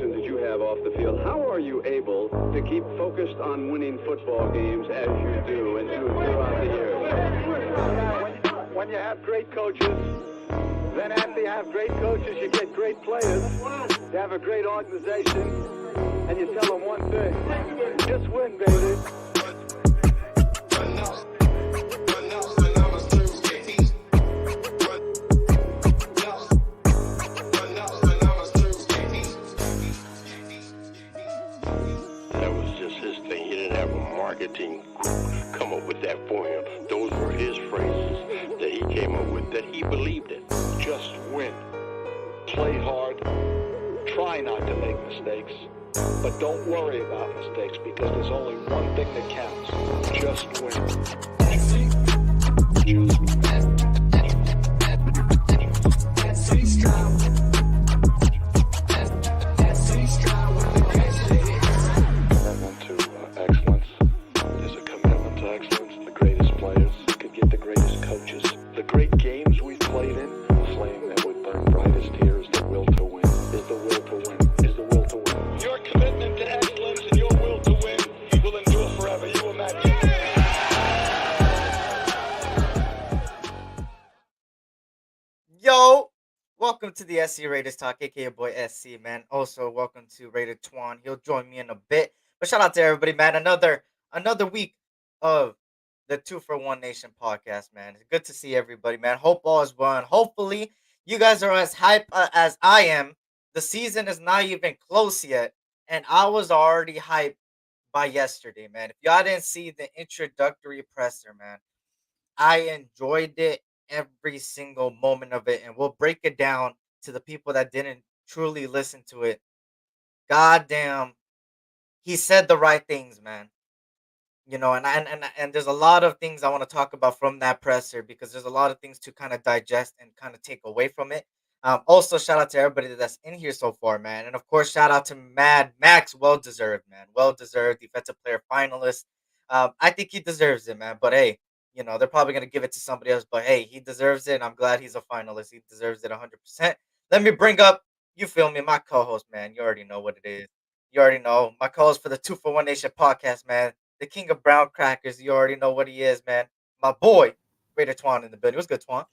motivation did you have off the field? How are you able to keep focused on winning football games as you do and do throughout the year? When you have great coaches, then after you have great coaches, you get great players. You have a great organization, and you tell them one thing: just win, baby. Marketing come up with that for him. Those were his phrases that he came up with, that he believed in. Just win. Play hard. Try not to make mistakes. But don't worry about mistakes, because there's only one thing that counts. Just win. Just win. Yo, welcome to the SC Raiders Talk, aka your boy SC, man. Also, welcome to Raider Twuan. He'll join me in a bit. But shout out to everybody, man. Another week of the 2-for-1 Nation podcast, man. It's good to see everybody, man. Hope all is well. And hopefully, you guys are as hyped as I am. The season is not even close yet. And I was already hyped by yesterday, man. If y'all didn't see the introductory presser, man, I enjoyed it every single moment of it, and we'll break it down to the people that didn't truly listen to it. Goddamn, he said the right things, man. You know, and there's a lot of things I want to talk about from that presser, because there's a lot of things to kind of digest and kind of take away from it. Also, shout out to everybody that's in here so far, man, and of course, shout out to Mad Max. Well deserved, man. Well deserved defensive player finalist. I think he deserves it, man. But hey, you know, they're probably going to give it to somebody else, but hey, he deserves it, and I'm glad he's a finalist. He deserves it 100%. Let me bring up, you feel me, my co-host, man. You already know what it is. You already know. My co-host for the 2-for-1 Nation podcast, man. The king of brown crackers. You already know what he is, man. My boy, Raider Twuan in the building. What's good, Twuan?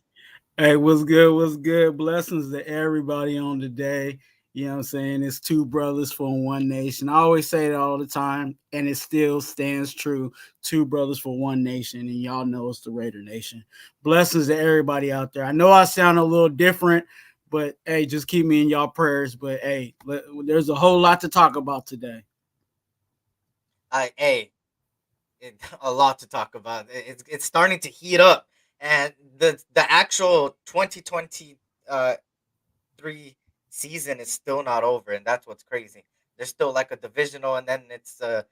Hey, what's good? What's good? Blessings to everybody on the day. You know what I'm saying? It's two brothers from one nation. I always say that all the time, and it still stands true. Two brothers for one nation, and y'all know it's the Raider Nation. Blessings to everybody out there. I know I sound a little different, but hey, just keep me in y'all prayers. But hey, there's a whole lot to talk about today. A lot to talk about. It's starting to heat up, and the actual 2023 season is still not over, and that's what's crazy. There's still like a divisional, and then it's the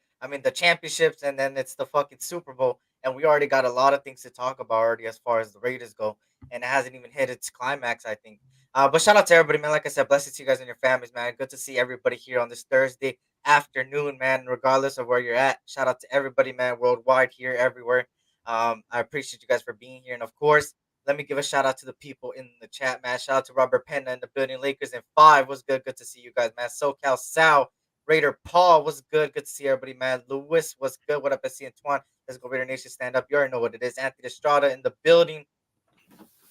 championships, and then it's the fucking Super Bowl, and we already got a lot of things to talk about already as far as the Raiders go, and it hasn't even hit its climax, I think. But shout out to everybody, man. Like I said, blessings to you guys and your families, man. Good to see everybody here on this Thursday afternoon, man. Regardless of where you're at, shout out to everybody, man, worldwide, here, everywhere. I appreciate you guys for being here, and of course, let me give a shout out to the people in the chat, man. Shout out to Robert Penna in the building. Lakers in 5. What's good? Good to see you guys, man. SoCal Sal. Raider Paul. What's good? Good to see everybody, man. Lewis. What's good? What up, SC and Twuan? Let's go, Raider Nation. Stand up. You already know what it is. Anthony Estrada in the building.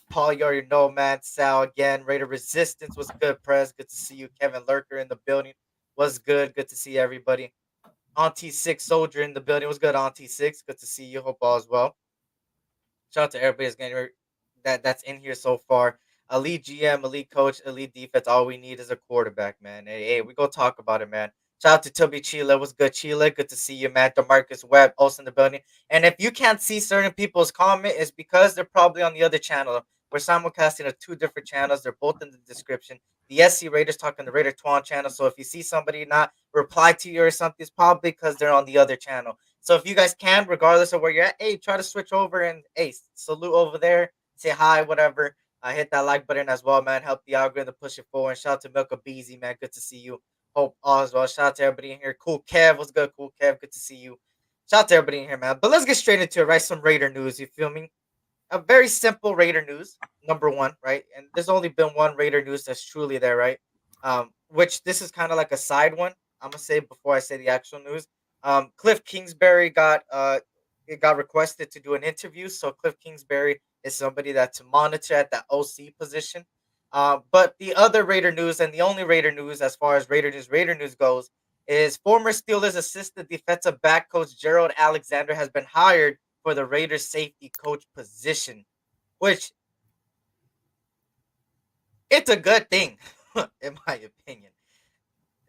Paul, you already know, man. Sal again. Raider Resistance. What's good, Prez? Good to see you. Kevin Lurker in the building. What's good? Good to see everybody. Auntie Six Soldier in the building. What's good, Auntie Six? Good to see you. Hope all is well. Shout out to everybody that's getting that's in here so far. Elite GM, elite coach, elite defense. All we need is a quarterback, man. Hey, we go talk about it, man. Shout out to Tubby Chile. What's good, Chile? Good to see you, man. DeMarcus Webb also in the building. And if you can't see certain people's comment, it's because they're probably on the other channel. We're simulcasting on 2 different channels. They're both in the description. The SC Raiders Talk on the Raider Twuan channel. So if you see somebody not reply to you or something, it's probably because they're on the other channel. So if you guys can, regardless of where you're at, hey, try to switch over and hey, salute over there. Say hi, whatever. Hit that like button as well, man. Help the algorithm push it forward. Shout out to Milka Beezy, man. Good to see you. Hope all is well. Shout out to everybody in here. Cool Kev. What's good, Cool Kev? Good to see you. Shout out to everybody in here, man. But let's get straight into it, right? Some Raider news. You feel me? A very simple Raider news. Number one, right? And there's only been one Raider news that's truly there, right? which this is kind of like a side one. I'm gonna say before I say the actual news. Cliff Kingsbury got it got requested to do an interview. So Cliff Kingsbury is somebody that's to monitor at the OC position. But the other Raider news and the only Raider news as far as Raider news goes is former Steelers assistant defensive back coach Gerald Alexander has been hired for the Raiders safety coach position, which it's a good thing, in my opinion.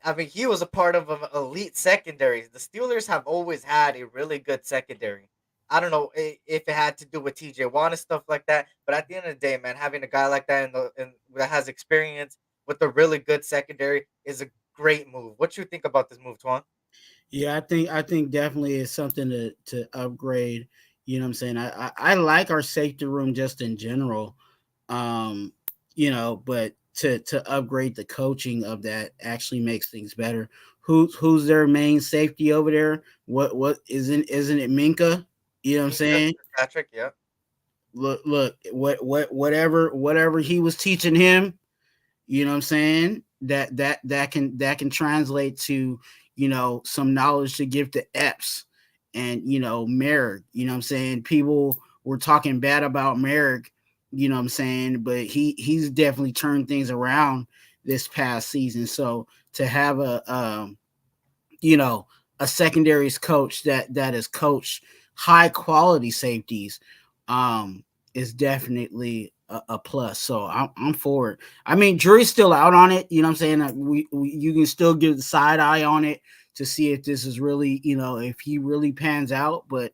I mean, he was a part of an elite secondary. The Steelers have always had a really good secondary. I don't know if it had to do with TJ Watt and stuff like that, but at the end of the day, man, having a guy like that that has experience with a really good secondary is a great move. What you think about this move, Twan? Yeah, I think definitely it's something to upgrade. You know what I'm saying? I like our safety room just in general. Um, but to upgrade the coaching of that actually makes things better. Who's their main safety over there? What isn't it Minka? You know what I'm Minka saying? Patrick, yeah, Look, whatever he was teaching him, you know what I'm saying? That can translate to, some knowledge to give to Epps and, Merrick. You know what I'm saying? People were talking bad about Merrick, you know what I'm saying, but he's definitely turned things around this past season. So to have you know, a secondaries coach that has coached high quality safeties, is definitely a plus. So I'm for it. I mean, jury's still out on it. You know what I'm saying? You can still give the side eye on it to see if this is really, if he really pans out. But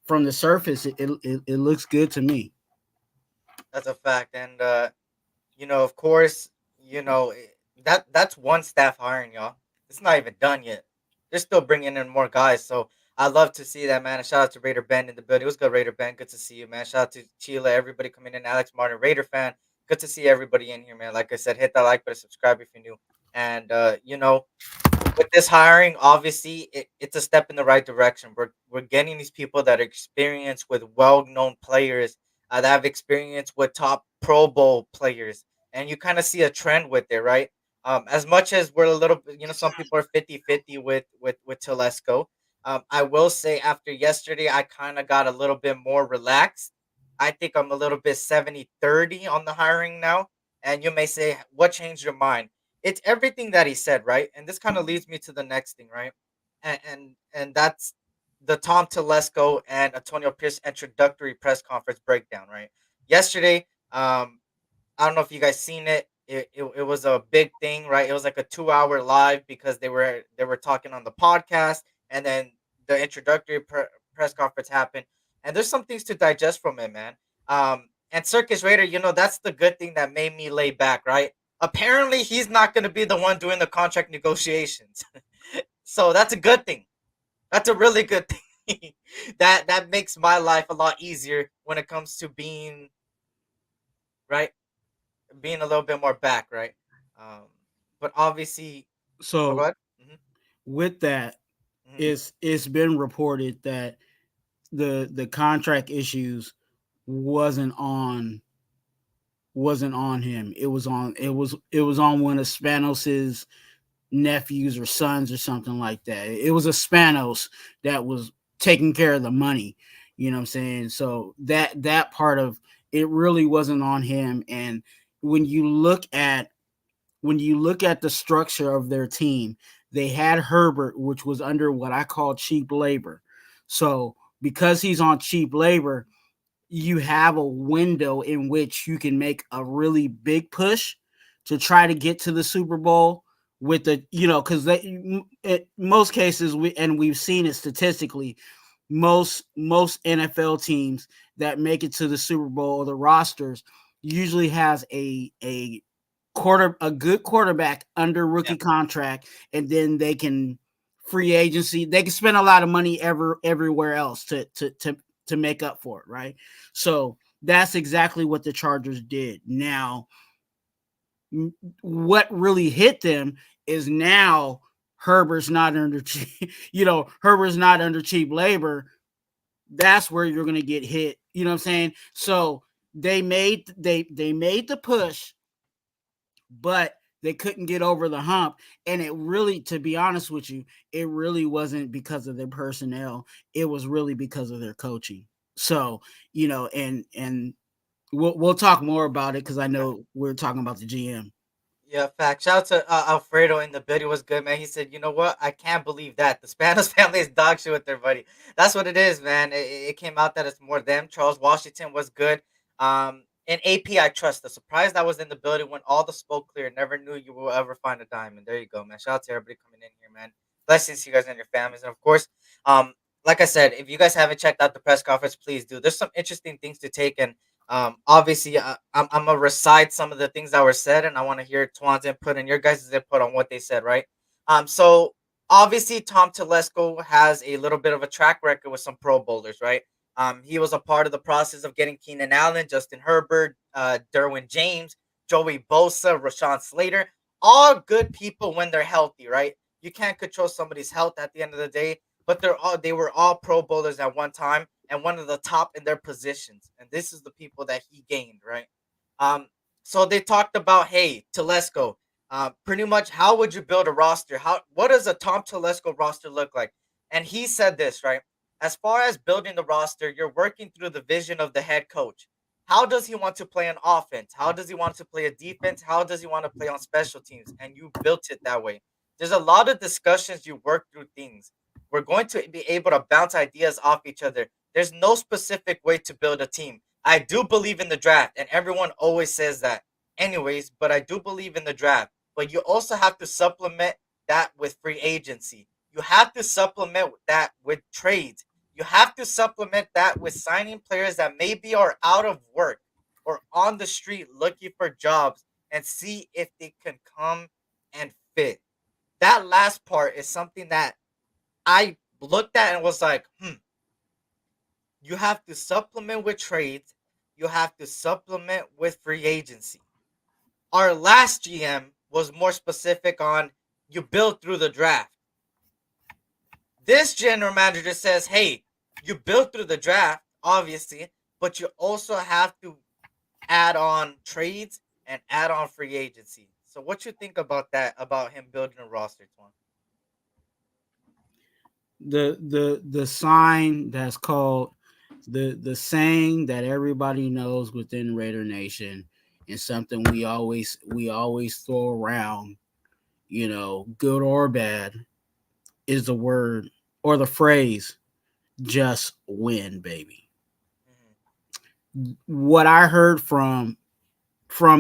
from the surface, it looks good to me. that's a fact. And of course, that's one staff hiring, y'all. It's not even done yet. They're still bringing in more guys. So I love to see that, man. And shout out to Raider Ben in the building. It was good, Raider Ben. Good to see you, man. Shout out to Chila, everybody coming in. Alex Martin, Raider fan. Good to see everybody in here, man. Like I said, hit that like button, subscribe if you're new. And with this hiring, obviously it's a step in the right direction. We're getting these people that are experienced with well-known players, that have experience with top Pro Bowl players, and you kind of see a trend with it, right? As much as we're a little, some people are 50-50 with Telesco. I will say after yesterday, I kind of got a little bit more relaxed. I think I'm a little bit 70-30 on the hiring now. And you may say, what changed your mind? It's everything that he said, right? And this kind of leads me to the next thing, right? And that's the Tom Telesco and Antonio Pierce introductory press conference breakdown, right? Yesterday, I don't know if you guys seen it. It was a big thing, right? It was like a 2 hour live because they were talking on the podcast, and then the introductory press conference happened. And there's some things to digest from it, man. And Circus Raider, that's the good thing that made me lay back, right? Apparently, he's not going to be the one doing the contract negotiations, so that's a good thing. That's a really good thing. That makes my life a lot easier when it comes to right being a little bit more back, right? Um, but obviously, oh, go So ahead. with that, Hmm. it's been reported that the contract issues wasn't on wasn't on him. It was on one of Spanos's nephews or sons or something like that. It was a Spanos that was taking care of the money. You know what I'm saying? So that part of it really wasn't on him. And when you look at the structure of their team, they had Herbert, which was under what I call cheap labor. So because he's on cheap labor, you have a window in which you can make a really big push to try to get to the Super Bowl with the, because in most cases, we've seen it statistically, most NFL teams that make it to the Super Bowl or the rosters usually has a good quarterback under Yeah, rookie contract, and then they can free agency. They can spend a lot of money everywhere else to make up for it, right? So that's exactly what the Chargers did. Now, what really hit them is now Herbert's not under Herbert's not under cheap labor. That's where you're going to get hit. You know what I'm saying? So they made the push, but They couldn't get over the hump. And it really, to be honest with you, it really wasn't because of their personnel. It was really because of their coaching. So, and we'll talk more about it because I know we're talking about the GM. Yeah, fact. Shout out to Alfredo in the video was good, man. He said, "You know what? I can't believe that the Spanos family is dog shit with their buddy." That's what it is, man. It came out that it's more them. Charles Washington was good. And AP, I trust. The surprise that was in the building when all the smoke cleared. Never knew you will ever find a diamond. There you go, man. Shout out to everybody coming in here, man. Blessings to you guys and your families, and of course, um, like I said, if you guys haven't checked out the press conference, please do. There's some interesting things to take and obviously, I'm gonna recite some of the things that were said, and I want to hear Twan's input and your guys' input on what they said, right? So obviously, Tom Telesco has a little bit of a track record with some Pro Bowlers, right? He was a part of the process of getting Keenan Allen, Justin Herbert, Derwin James, Joey Bosa, Rashawn Slater, all good people when they're healthy, right? You can't control somebody's health at the end of the day, but they were all Pro Bowlers at one time and one of the top in their positions. And this is the people that he gained, right? Um, so they talked about, hey, Telesco, pretty much how would you build a roster? What does a Tom Telesco roster look like? And he said this, right? As far as building the roster, you're working through the vision of the head coach. How does he want to play an offense? How does he want to play a defense? How does he want to play on special teams? And you built it that way. There's a lot of discussions, you work through things. We're going to be able to bounce ideas off each other. There's no specific way to build a team. I do believe in the draft, and everyone always says that anyways, but I do believe in the draft. But you also have to supplement that with free agency. You have to supplement that with trades. You have to supplement that with signing players that maybe are out of work or on the street looking for jobs and see if they can come and fit. That last part is something that I looked at and was like, you have to supplement with trades. You have to supplement with free agency. Our last GM was more specific on you build through the draft. This general manager says, hey, you build through the draft, obviously, but you also have to add on trades and add on free agency. So what you think about that, about him building a roster, Twan? The sign that's called the saying that everybody knows within Raider Nation, and something we always throw around, good or bad, is the word or the phrase just win, baby. What I heard from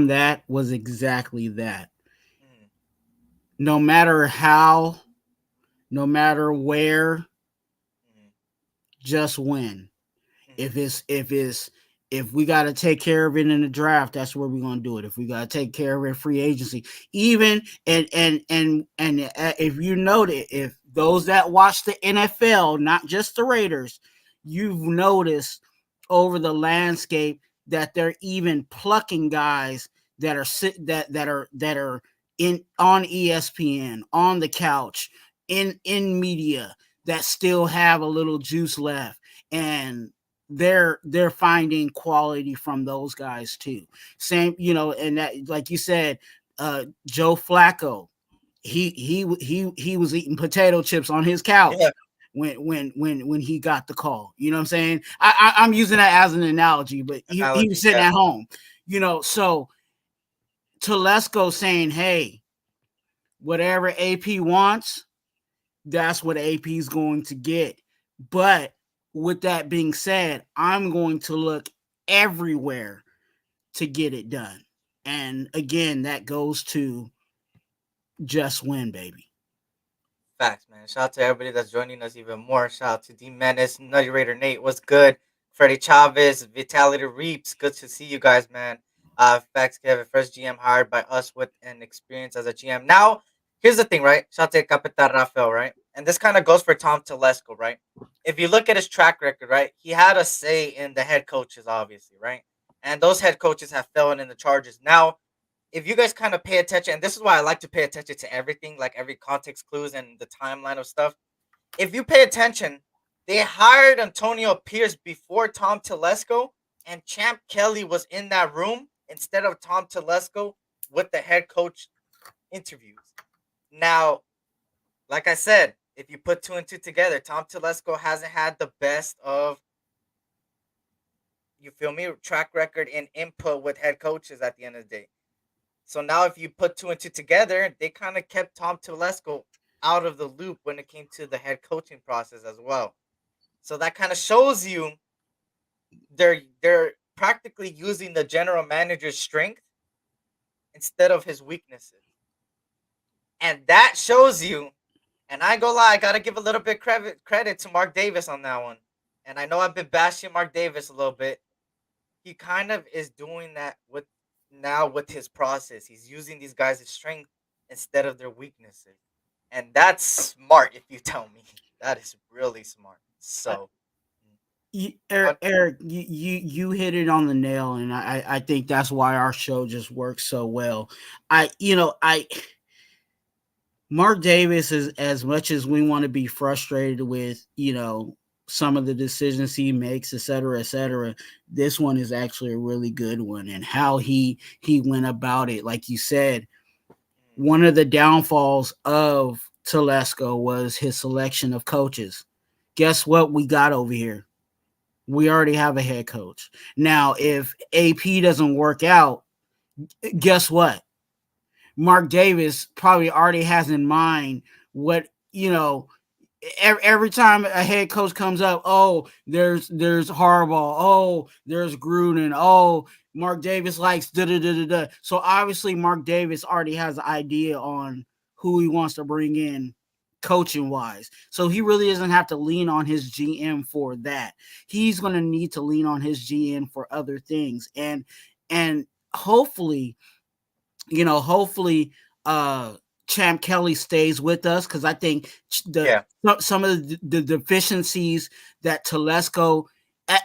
that was exactly that. No matter how, no matter where, just win. If we got to take care of it in the draft, that's where we're going to do it. If we got to take care of it in free agency, even and if you noted, if those that watch the NFL, not just the Raiders, you've noticed over the landscape that they're even plucking guys that are in on ESPN, on the couch, in media, that still have a little juice left, and they're finding quality from those guys too. Same, and that, like you said, Joe Flacco, he was eating potato chips on his couch. Yeah. When he got the call, you know what I'm saying? I'm using that as an analogy, but he was sitting at home, so Telesco saying, hey, whatever AP wants, that's what AP is going to get. But with that being said, I'm going to look everywhere to get it done. And again, that goes to just win, baby. Facts, man. Shout out to everybody that's joining us even more. Shout out to D Menace, Nutty Raider Nate. What's good? Freddie Chavez, Vitality Reaps. Good to see you guys, man. Facts, Kevin. First GM hired by us with an experience as a GM. Now, here's the thing, right? Shout out to Capitan Rafael, right? And this kind of goes for Tom Telesco, right? If you look at his track record, right, he had a say in the head coaches, obviously, right? And those head coaches have fallen in the charges. Now, if you guys kind of pay attention, and this is why I like to pay attention to everything, like every context clues and the timeline of stuff. If you pay attention, they hired Antonio Pierce before Tom Telesco, and Champ Kelly was in that room instead of Tom Telesco with the head coach interviews. Now, like I said, if you put 2 and 2 together, Tom Telesco hasn't had the best of, you feel me, track record and input with head coaches at the end of the day. So now if you put 2 and 2 together, they kind of kept Tom Telesco out of the loop when it came to the head coaching process as well. So that kind of shows you they're practically using the general manager's strength instead of his weaknesses. And that shows you, and I ain't gonna lie, I gotta give a little bit credit to Mark Davis on that one. And I know I've been bashing Mark Davis a little bit. He kind of is doing that with his process. He's using these guys' strength instead of their weaknesses. And that's smart, if you tell me. That is really smart. So Eric, you hit it on the nail, and I think that's why our show just works so well. Mark Davis is, as much as we want to be frustrated with, some of the decisions he makes, et cetera, this one is actually a really good one. And how he went about it, like you said, one of the downfalls of Telesco was his selection of coaches. Guess what we got over here? We already have a head coach. Now, if AP doesn't work out, guess what? Mark Davis probably already has in mind what, every time a head coach comes up, oh, there's Harbaugh, oh, there's Gruden, oh, Mark Davis likes da-da-da-da-da. So obviously Mark Davis already has an idea on who he wants to bring in coaching wise. So he really doesn't have to lean on his GM for that. He's going to need to lean on his GM for other things. And hopefully, Champ Kelly stays with us, because I think some of the deficiencies that Telesco,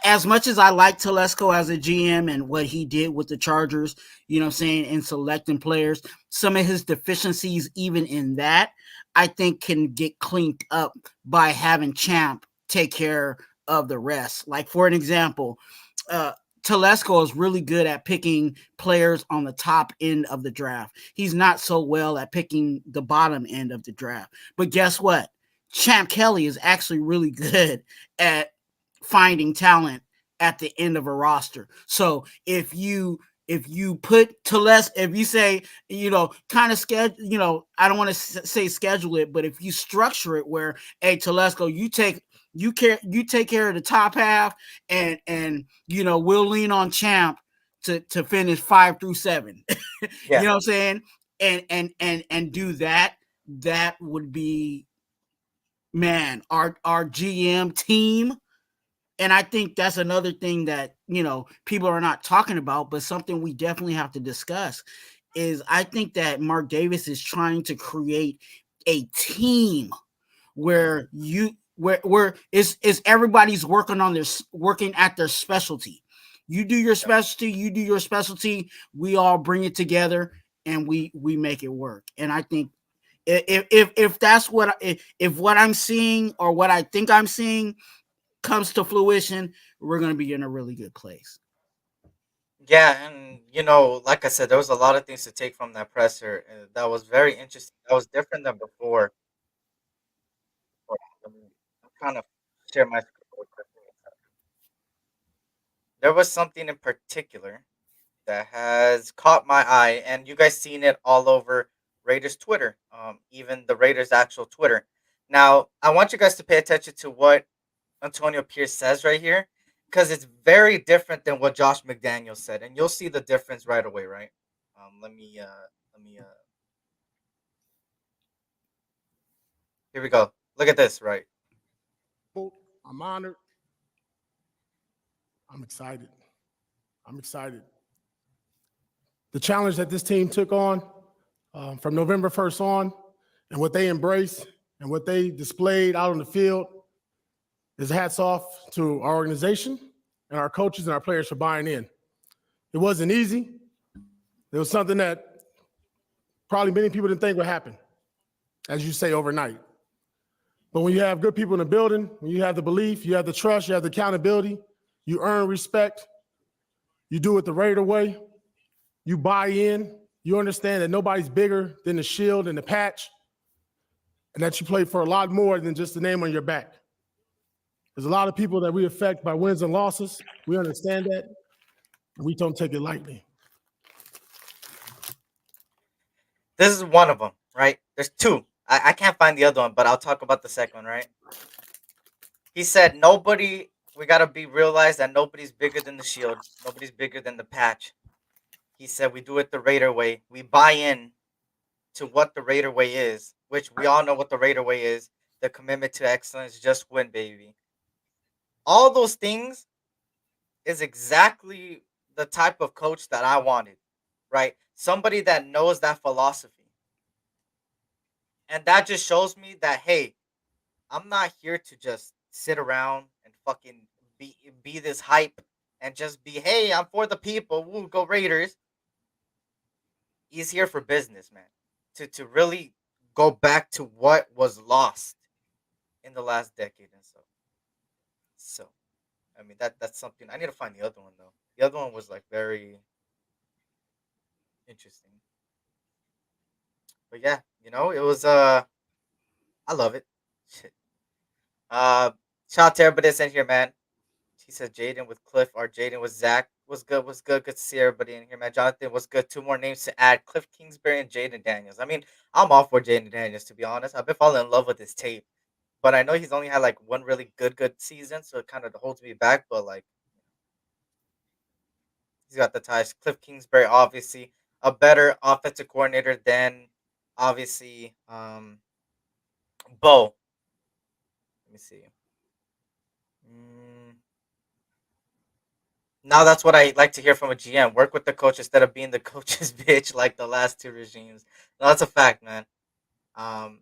as much as I like Telesco as a GM and what he did with the Chargers, in selecting players, some of his deficiencies, even in that, I think can get cleaned up by having Champ take care of the rest. Like, for an example, Telesco is really good at picking players on the top end of the draft. He's not so well at picking the bottom end of the draft. But guess what? Champ Kelly is actually really good at finding talent at the end of a roster. So if you put Telesco, if you say, kind of schedule, I don't want to say schedule it, but if you structure it where, hey, Telesco, you take care of the top half, and we'll lean on Champ to finish 5 through 7. Yeah. You know what I'm saying? And do that would be, man, our GM team. And I think that's another thing that, people are not talking about, but something we definitely have to discuss is, I think that Mark Davis is trying to create a team where everybody's working at their specialty. You do your specialty, we all bring it together and we make it work. And I think if that's if what I'm seeing, or what I think I'm seeing, comes to fruition, we're going to be in a really good place. Yeah, and like I said, there was a lot of things to take from that presser. That was very interesting. That was different than before. I'm trying to share my screen real quick. There was something in particular that has caught my eye, and you guys seen it all over Raiders Twitter, even the Raiders' actual Twitter. Now, I want you guys to pay attention to what Antonio Pierce says right here, because it's very different than what Josh McDaniels said, and you'll see the difference right away, right? Let me here we go. Look at this, right? I'm honored. I'm excited. The challenge that this team took on from November 1st on, and what they embraced and what they displayed out on the field, is hats off to our organization and our coaches and our players for buying in. It wasn't easy. It was something that probably many people didn't think would happen, as you say, overnight. But when you have good people in the building, when you have the belief, you have the trust, you have the accountability, you earn respect, you do it the Raider way, you buy in, You understand that nobody's bigger than the shield and the patch, and that you play for a lot more than just the name on your back. There's a lot of people that we affect by wins and losses. We understand that, and we don't take it lightly. This is one of them, right? There's two. I can't find the other one, but I'll talk about the second one, right? He said, we got to be realized that nobody's bigger than the shield. Nobody's bigger than the patch. He said, we do it the Raider way. We buy in to what the Raider way is, which we all know what the Raider way is. The commitment to excellence, just win, baby. All those things is exactly the type of coach that I wanted, right? Somebody that knows that philosophy. And that just shows me that, hey, I'm not here to just sit around and fucking be this hype and just be, hey, I'm for the people. Woo, go Raiders. He's here for business, man. To really go back to what was lost in the last decade and so. So, I mean that's something. I need to find the other one though. The other one was like very interesting. But yeah, it was I love it. Shit. Shout out to everybody that's in here, man. He said Jaden with Cliff or Jaden with Zach. Was good, was good. Good to see everybody in here, man. Jonathan was good. Two more names to add. Cliff Kingsbury and Jaden Daniels. I mean, I'm all for Jaden Daniels, to be honest. I've been falling in love with his tape. But I know he's only had like one really good season, so it kind of holds me back. But like he's got the ties. Cliff Kingsbury, obviously, a better offensive coordinator than obviously Bo. Let me see. Now that's what I like to hear from a GM. Work with the coach instead of being the coach's bitch like the last two regimes. No, that's a fact, man. Um,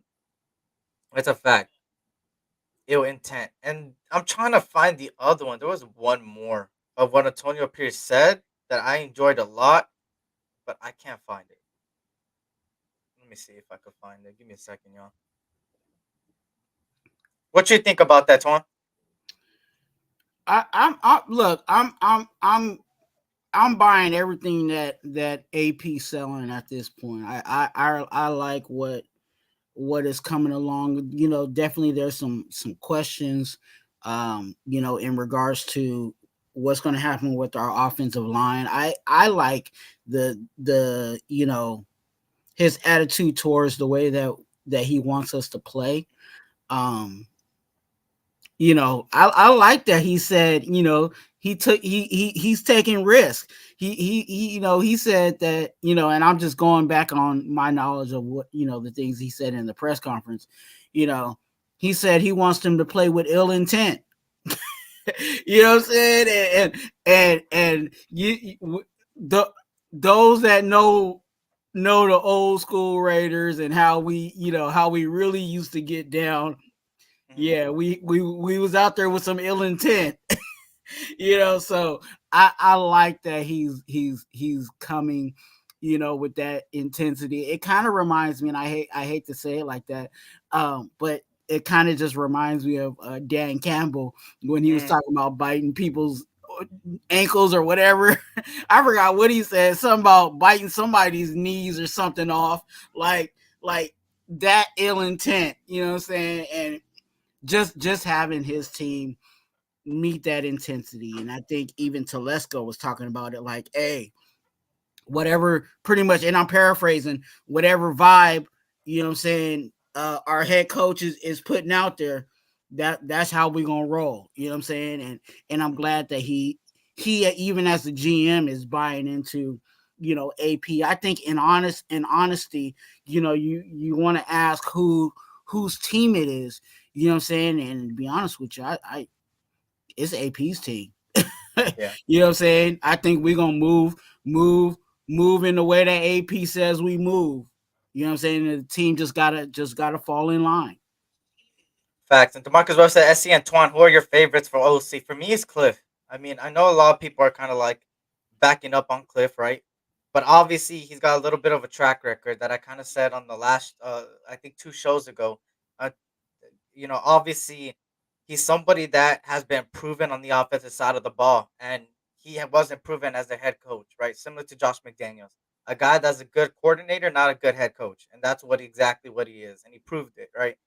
it's a fact. Ill intent. And I'm trying to find the other one. There was one more of what Antonio Pierce said that I enjoyed a lot, but I can't find it. Let me see if I could find it. Give me a second, y'all. What you think about that, Twan? I'm buying everything that AP selling at this point. I like what is coming along. Definitely there's some questions, in regards to what's going to happen with our offensive line. I like the his attitude towards the way that he wants us to play. I like that he said, he's taking risk. He said that, and I'm just going back on my knowledge of what, the things he said in the press conference. He said he wants them to play with ill intent. You know what I'm saying? And those that know the old school Raiders and how we really used to get down. Yeah, we was out there with some ill intent. So I like that he's coming, with that intensity. It kind of reminds me, and I hate to say it like that, but it kind of just reminds me of Dan Campbell when he was talking about biting people's ankles or whatever. I forgot what he said, something about biting somebody's knees or something off, like that ill intent, you know what I'm saying? And just having his team meet that intensity. And I think even Telesco was talking about it like, hey, whatever, pretty much, and I'm paraphrasing, whatever vibe, you know what I'm saying, our head coach is putting out there, that's how we're gonna roll. You know what I'm saying? And I'm glad that he even as the GM is buying into, AP. I think in honesty, you want to ask whose team it is. You know what I'm saying? And to be honest with you, I it's AP's team. Yeah. You know what I'm saying? I think we're gonna move in the way that AP says we move. You know what I'm saying? The team just gotta fall in line. Facts. And DeMarcus Webb said, SC and Twan, who are your favorites for OC? For me, it's Cliff. I mean, I know a lot of people are kind of like backing up on Cliff, right? But obviously, he's got a little bit of a track record that I kind of said on the last, I think 2 shows ago. Uh, obviously, he's somebody that has been proven on the offensive side of the ball, and he wasn't proven as a head coach, right? Similar to Josh McDaniels. A guy that's a good coordinator, not a good head coach, and that's exactly what he is, and he proved it, right?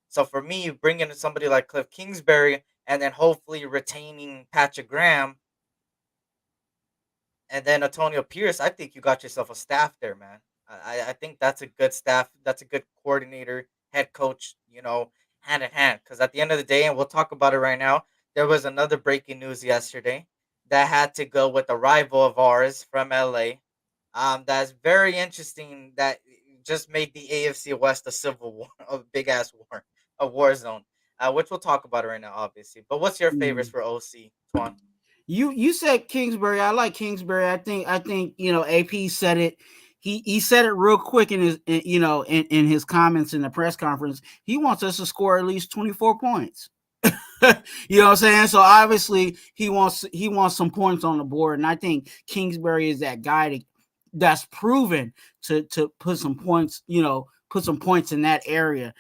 So for me, you bring in somebody like Cliff Kingsbury, and then hopefully retaining Patrick Graham, and then Antonio Pierce. I think you got yourself a staff there, man. I think that's a good staff. That's a good coordinator, head coach. Hand in hand. Because at the end of the day, and we'll talk about it right now, there was another breaking news yesterday that had to go with a rival of ours from LA. That's very interesting. That just made the AFC West a civil war, a big ass war, a war zone. Which we'll talk about it right now, obviously. But what's your favorites for OC, Twan? You said Kingsbury. I like Kingsbury. I think AP said it. He said it real quick in his in his comments in the press conference. He wants us to score at least 24 points. You know what I'm saying? So obviously he wants some points on the board, and I think Kingsbury is that guy that's proven to put some points. Put some points in that area.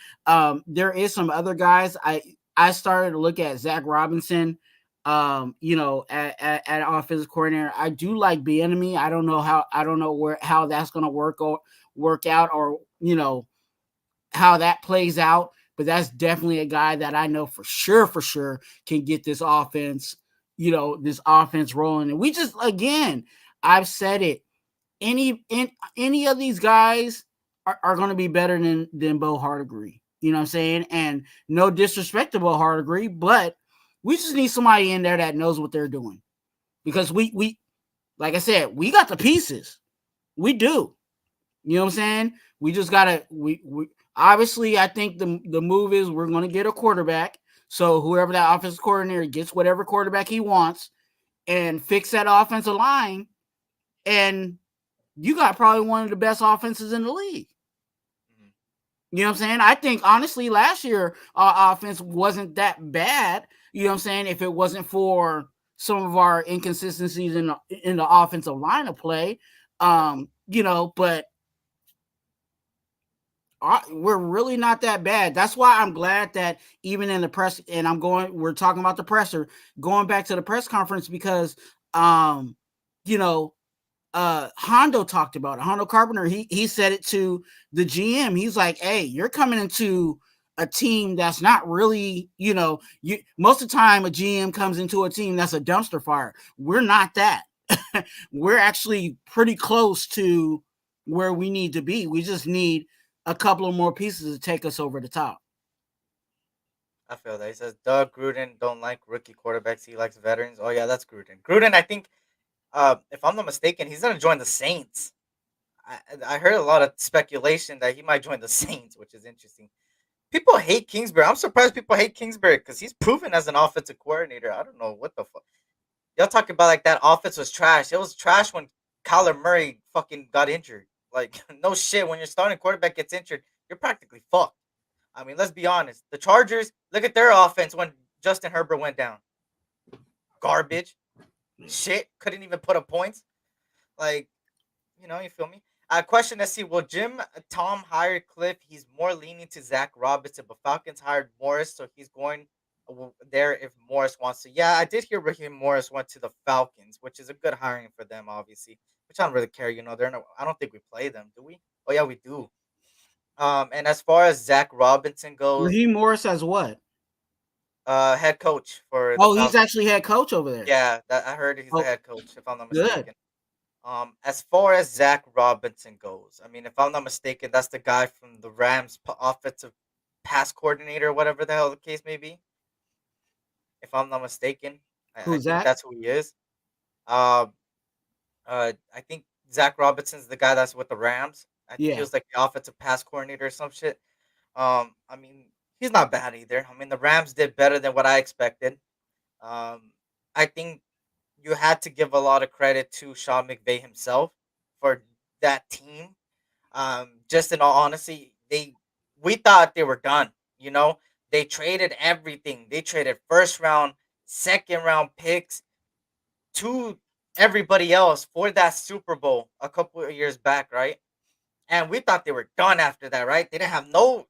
There is some other guys. I started to look at Zach Robinson. At offensive coordinator, I do like Bieniemy. I don't know how that's going to work out, or how that plays out. But that's definitely a guy that I know for sure can get this offense, rolling. And we just, again, I've said it. Any of these guys are going to be better than Bo Hardegree. You know what I'm saying? And no disrespect to Bo Hardegree, but we just need somebody in there that knows what they're doing, because we like I said, we got the pieces. We do. You know what I'm saying? We just gotta. We obviously, I think the move is we're going to get a quarterback. So whoever that offensive coordinator gets, whatever quarterback he wants, and fix that offensive line, and you got probably one of the best offenses in the league. You know what I'm saying? I think, honestly, last year our offense wasn't that bad. You know what I'm saying? If it wasn't for some of our inconsistencies in the offensive line of play, but we're really not that bad. That's why I'm glad that even in the press, and we're talking about the presser, going back to the press conference, because, Hondo talked about it. Hondo Carpenter, he said it to the GM. He's like, hey, you're coming into a team that's not really, most of the time a GM comes into a team that's a dumpster fire. We're not that. We're actually pretty close to where we need to be. We just need a couple of more pieces to take us over the top. I feel that. He says Doug Gruden don't like rookie quarterbacks. He likes veterans. Oh yeah, that's Gruden. Gruden, I think, if I'm not mistaken, he's gonna join the Saints. I heard a lot of speculation that he might join the Saints, which is interesting. People hate Kingsbury. I'm surprised people hate Kingsbury because he's proven as an offensive coordinator. I don't know what the fuck. Y'all talking about like that offense was trash. It was trash when Kyler Murray fucking got injured. Like, no shit. When your starting quarterback gets injured, you're practically fucked. I mean, let's be honest. The Chargers, look at their offense when Justin Herbert went down. Garbage. Shit. Couldn't even put up points. Like, you feel me? Question, let's see. Will Tom hire Cliff? He's more leaning to Zach Robinson, but Falcons hired Morris, so he's going there if Morris wants to. Yeah, I did hear Raheem Morris went to the Falcons, which is a good hiring for them, obviously. Which I don't really care. I don't think we play them, do we? Oh yeah, we do. And as far as Zach Robinson goes, Raheem Morris as what? Head coach for. Oh, he's actually head coach over there. Yeah, I heard he's the head coach, if I'm not mistaken. As far as Zach Robinson goes, I mean, if I'm not mistaken, that's the guy from the Rams offensive pass coordinator, whatever the hell the case may be. If I'm not mistaken, I think that's who he is. I think Zach Robinson's the guy that's with the Rams. I think he was like the offensive pass coordinator or some shit. I mean, he's not bad either. I mean, the Rams did better than what I expected. I think you had to give a lot of credit to Sean McVay himself for that team. Just in all honesty, we thought they were done. They traded everything. They traded first round, second round picks to everybody else for that Super Bowl a couple of years back, right? And we thought they were done after that, right? They had no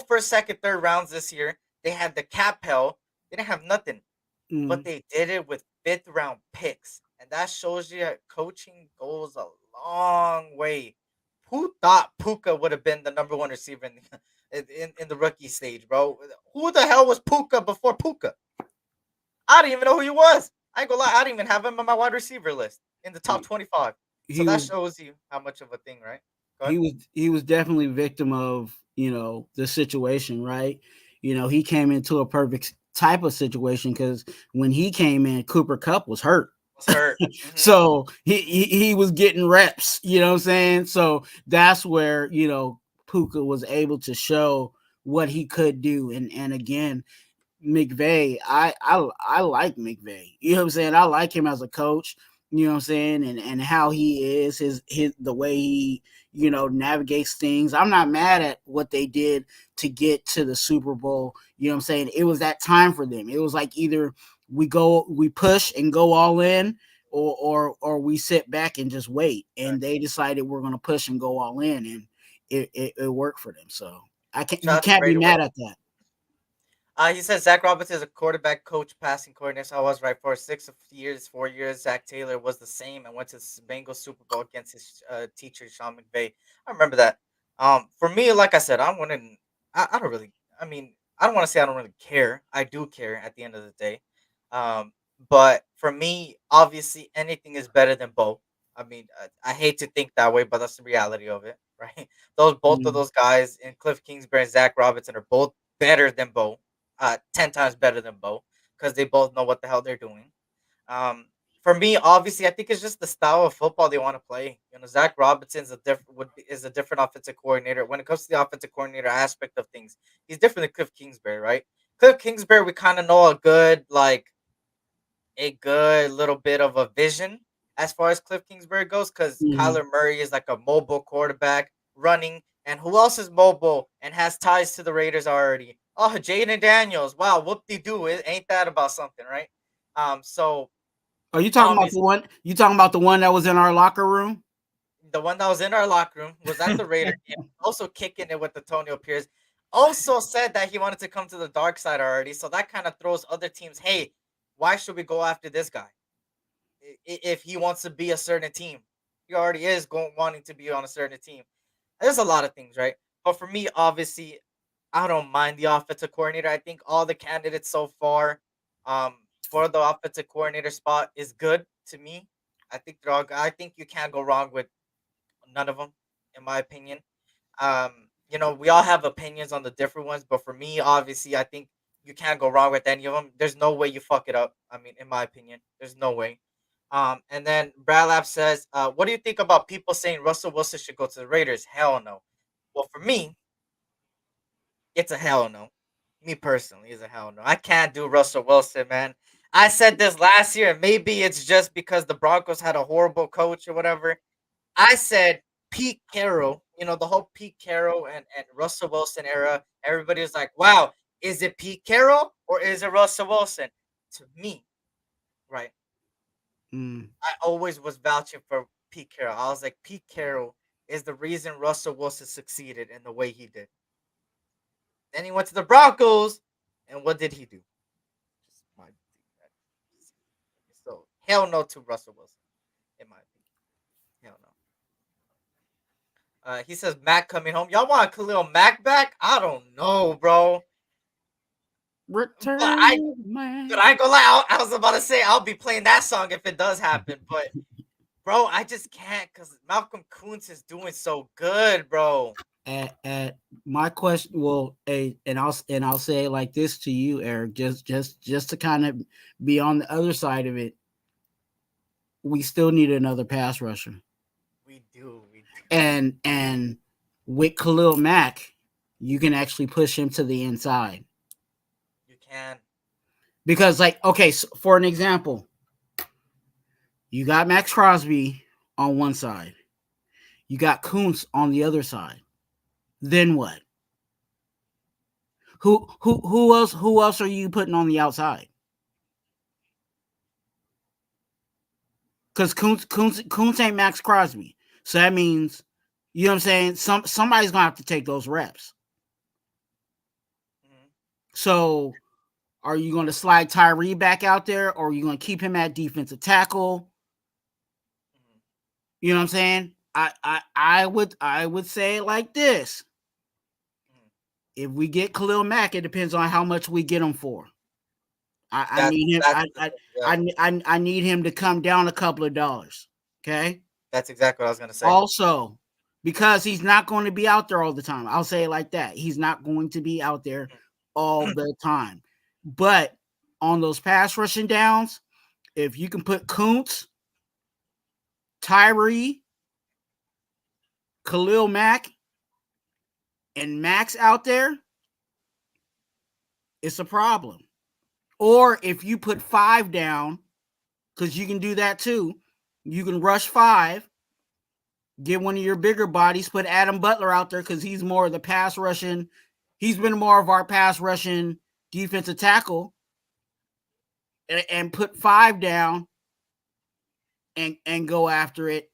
first, second, third rounds this year. They had the cap hell. They didn't have nothing. But they did it with fifth round picks. And that shows you that coaching goes a long way. Who thought Puka would have been the number one receiver in the rookie stage, bro? Who the hell was Puka before Puka? I didn't even know who he was. I ain't gonna lie, I didn't even have him on my wide receiver list in the top 25. So He that was shows you how much of a thing, right? Go ahead. he was definitely victim of, the situation, right? He came into a perfect type of situation because when he came in, Cooper Kupp was hurt. Was hurt. So he was getting reps, you know what I'm saying? So that's where, Puka was able to show what he could do. And again, McVay, I like McVay. You know what I'm saying? I like him as a coach, you know what I'm saying, and how he is, his the way he, navigates things. I'm not mad at what they did to get to the Super Bowl. You know what I'm saying? It was that time for them. It was like either we push and go all in, or we sit back and just wait. And they decided we're gonna push and go all in, and it worked for them. So you Shout out to can't be Raider mad at that. He said Zach Robinson is a quarterback coach, passing coordinator. So I was right. For 4 years, Zach Taylor was the same and went to the Bengals Super Bowl against his teacher, Sean McVay. I remember that. For me, like I said, I wouldn't. I don't really. I mean, I don't want to say I don't really care. I do care at the end of the day. But for me, obviously, anything is better than both. I mean, I hate to think that way, but that's the reality of it, right? Both of those guys, and Cliff Kingsbury and Zach Robinson, are both better than Bo, 10 times better than Bo, because they both know what the hell they're doing. Um, for me, obviously, I think it's just the style of football they want to play. Zach Robinson's is a different offensive coordinator. When it comes to the offensive coordinator aspect of things, he's different than Cliff Kingsbury, right? Cliff Kingsbury, we kind of know a good little bit of a vision as far as Cliff Kingsbury goes, because Kyler Murray is like a mobile quarterback running. And who else is mobile and has ties to the Raiders already? Oh, Jaden Daniels. Wow, whoop-de-doo. Ain't that about something, right? So Are you talking about obviously, the one? You talking about the one that was in our locker room? the one that was in our locker room was at the Raider game, also kicking it with Antonio Pierce. Also said that he wanted to come to the dark side already. So that kind of throws other teams, hey, why should we go after this guy? If he wants to be a certain team, he already is wanting to be on a certain team. There's a lot of things, right? But for me, obviously, I don't mind the offensive coordinator. I think all the candidates so far, um, for the offensive coordinator spot is good to me. I think they're all. I think you can't go wrong with none of them, in my opinion. We all have opinions on the different ones, but for me, obviously, I think you can't go wrong with any of them. There's no way you fuck it up. I mean, in my opinion, there's no way. And then Brad Lab says, "What do you think about people saying Russell Wilson should go to the Raiders?" Hell no. Well, for me, it's a hell no. Me personally, it's a hell no. I can't do Russell Wilson, man. I said this last year. Maybe it's just because the Broncos had a horrible coach or whatever. I said Pete Carroll, the whole Pete Carroll and Russell Wilson era. Everybody was like, wow, is it Pete Carroll or is it Russell Wilson? To me, right? I always was vouching for Pete Carroll. I was like, Pete Carroll is the reason Russell Wilson succeeded in the way he did. Then he went to the Broncos, and what did he do? Just my So hell no to Russell Wilson, in my opinion. Hell no. He says Mac coming home. Y'all want Khalil Mack back? I don't know, bro. Return, But I man. ain't gonna lie. I was about to say I'll be playing that song if it does happen. But bro, I just can't because Malcolm Kuntz is doing so good, bro. At my question, well, and I'll say it like this to you, Eric, just to kind of be on the other side of it. We still need another pass rusher. We do. And with Khalil Mack, you can actually push him to the inside. You can. Because, okay, so for an example, you got Max Crosby on one side. You got Kuntz on the other side. Then what? Who else are you putting on the outside? Because Kuntz ain't Max Crosby. So that means, you know what I'm saying? Somebody's gonna have to take those reps. Mm-hmm. So are you going to slide Tyree back out there, or are you going to keep him at defensive tackle? Mm-hmm. You know what I'm saying? I would say it like this. If we get Khalil Mack, it depends on how much we get him for. I need him. I need him to come down a couple of dollars. Okay. That's exactly what I was gonna say. Also, because he's not going to be out there all the time. I'll say it like that. He's not going to be out there all the time. But on those pass rushing downs, if you can put Kuntz, Tyree, Khalil Mack, and Max out there, it's a problem. Or if you put 5 down, because you can do that too, you can rush 5, get one of your bigger bodies, put Adam Butler out there because he's more of the pass rushing. He's been more of our pass rushing defensive tackle, and put 5 down and go after it.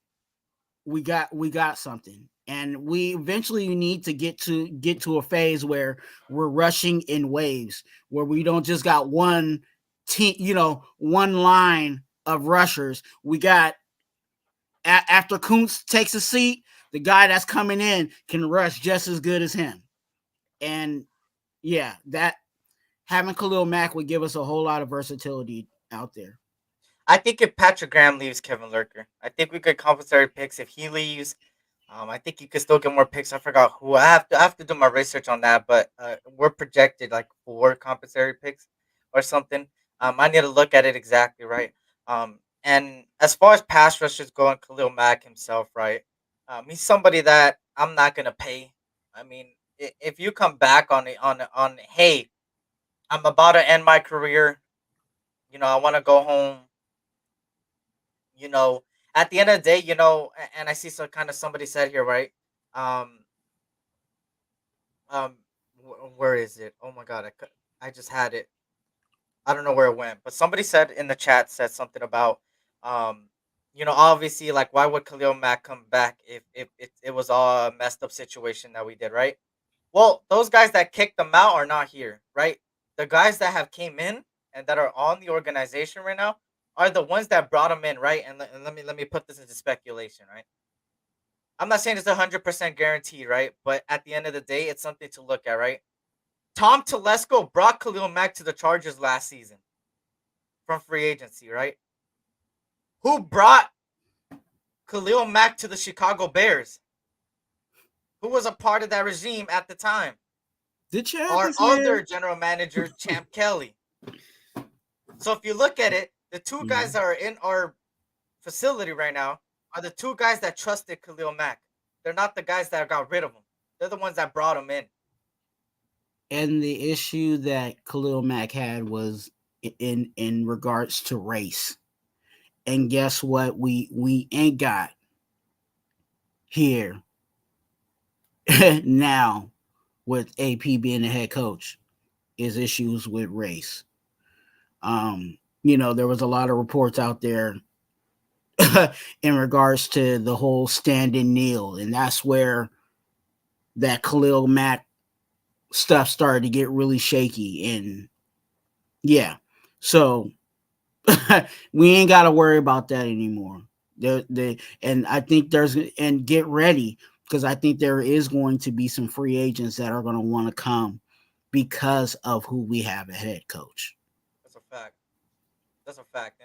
We got something. And we eventually need to get to a phase where we're rushing in waves, where we don't just got one team, one line of rushers. We got after Kuntz takes a seat, the guy that's coming in can rush just as good as him. And yeah, that having Khalil Mack would give us a whole lot of versatility out there. I think if Patrick Graham leaves, Kevin Lurker, I think we could compensatory picks. If he leaves, I think you could still get more picks. I forgot who. I have to do my research on that, but we're projected like 4 compensatory picks or something. I need to look at it exactly, right? And as far as pass rushers go, and Khalil Mack himself, right? He's somebody that I'm not gonna pay. I mean, if you come back on, hey, I'm about to end my career. I want to go home. You know, at the end of the day, and I see some kind of somebody said here, right? Um, where is it? Oh my god, I just had it. I don't know where it went, but somebody said in the chat said something about, um, obviously, like, why would Khalil Mack come back if it was all a messed up situation that we did, right? Well, those guys that kicked them out are not here, right? The guys that have came in and that are on the organization right now are the ones that brought them in, right? And let me put this into speculation, right? I'm not saying it's 100% guaranteed, right? But at the end of the day, it's something to look at, right? Tom Telesco brought Khalil Mack to the Chargers last season from free agency, right? Who brought Khalil Mack to the Chicago Bears? Who was a part of that regime at the time? Our other general manager, Champ Kelly. So if you look at it, the 2 guys that are in our facility right now are the 2 guys that trusted Khalil Mack. They're not the guys that got rid of him. They're the ones that brought him in. And the issue that Khalil Mack had was in regards to race. And guess what? We ain't got here now with AP being the head coach is issues with race. There was a lot of reports out there in regards to the whole stand and kneel, and that's where that Khalil Mack stuff started to get really shaky. And yeah, so we ain't got to worry about that anymore. And I think and get ready, because I think there is going to be some free agents that are going to want to come because of who we have a head coach. That's a fact.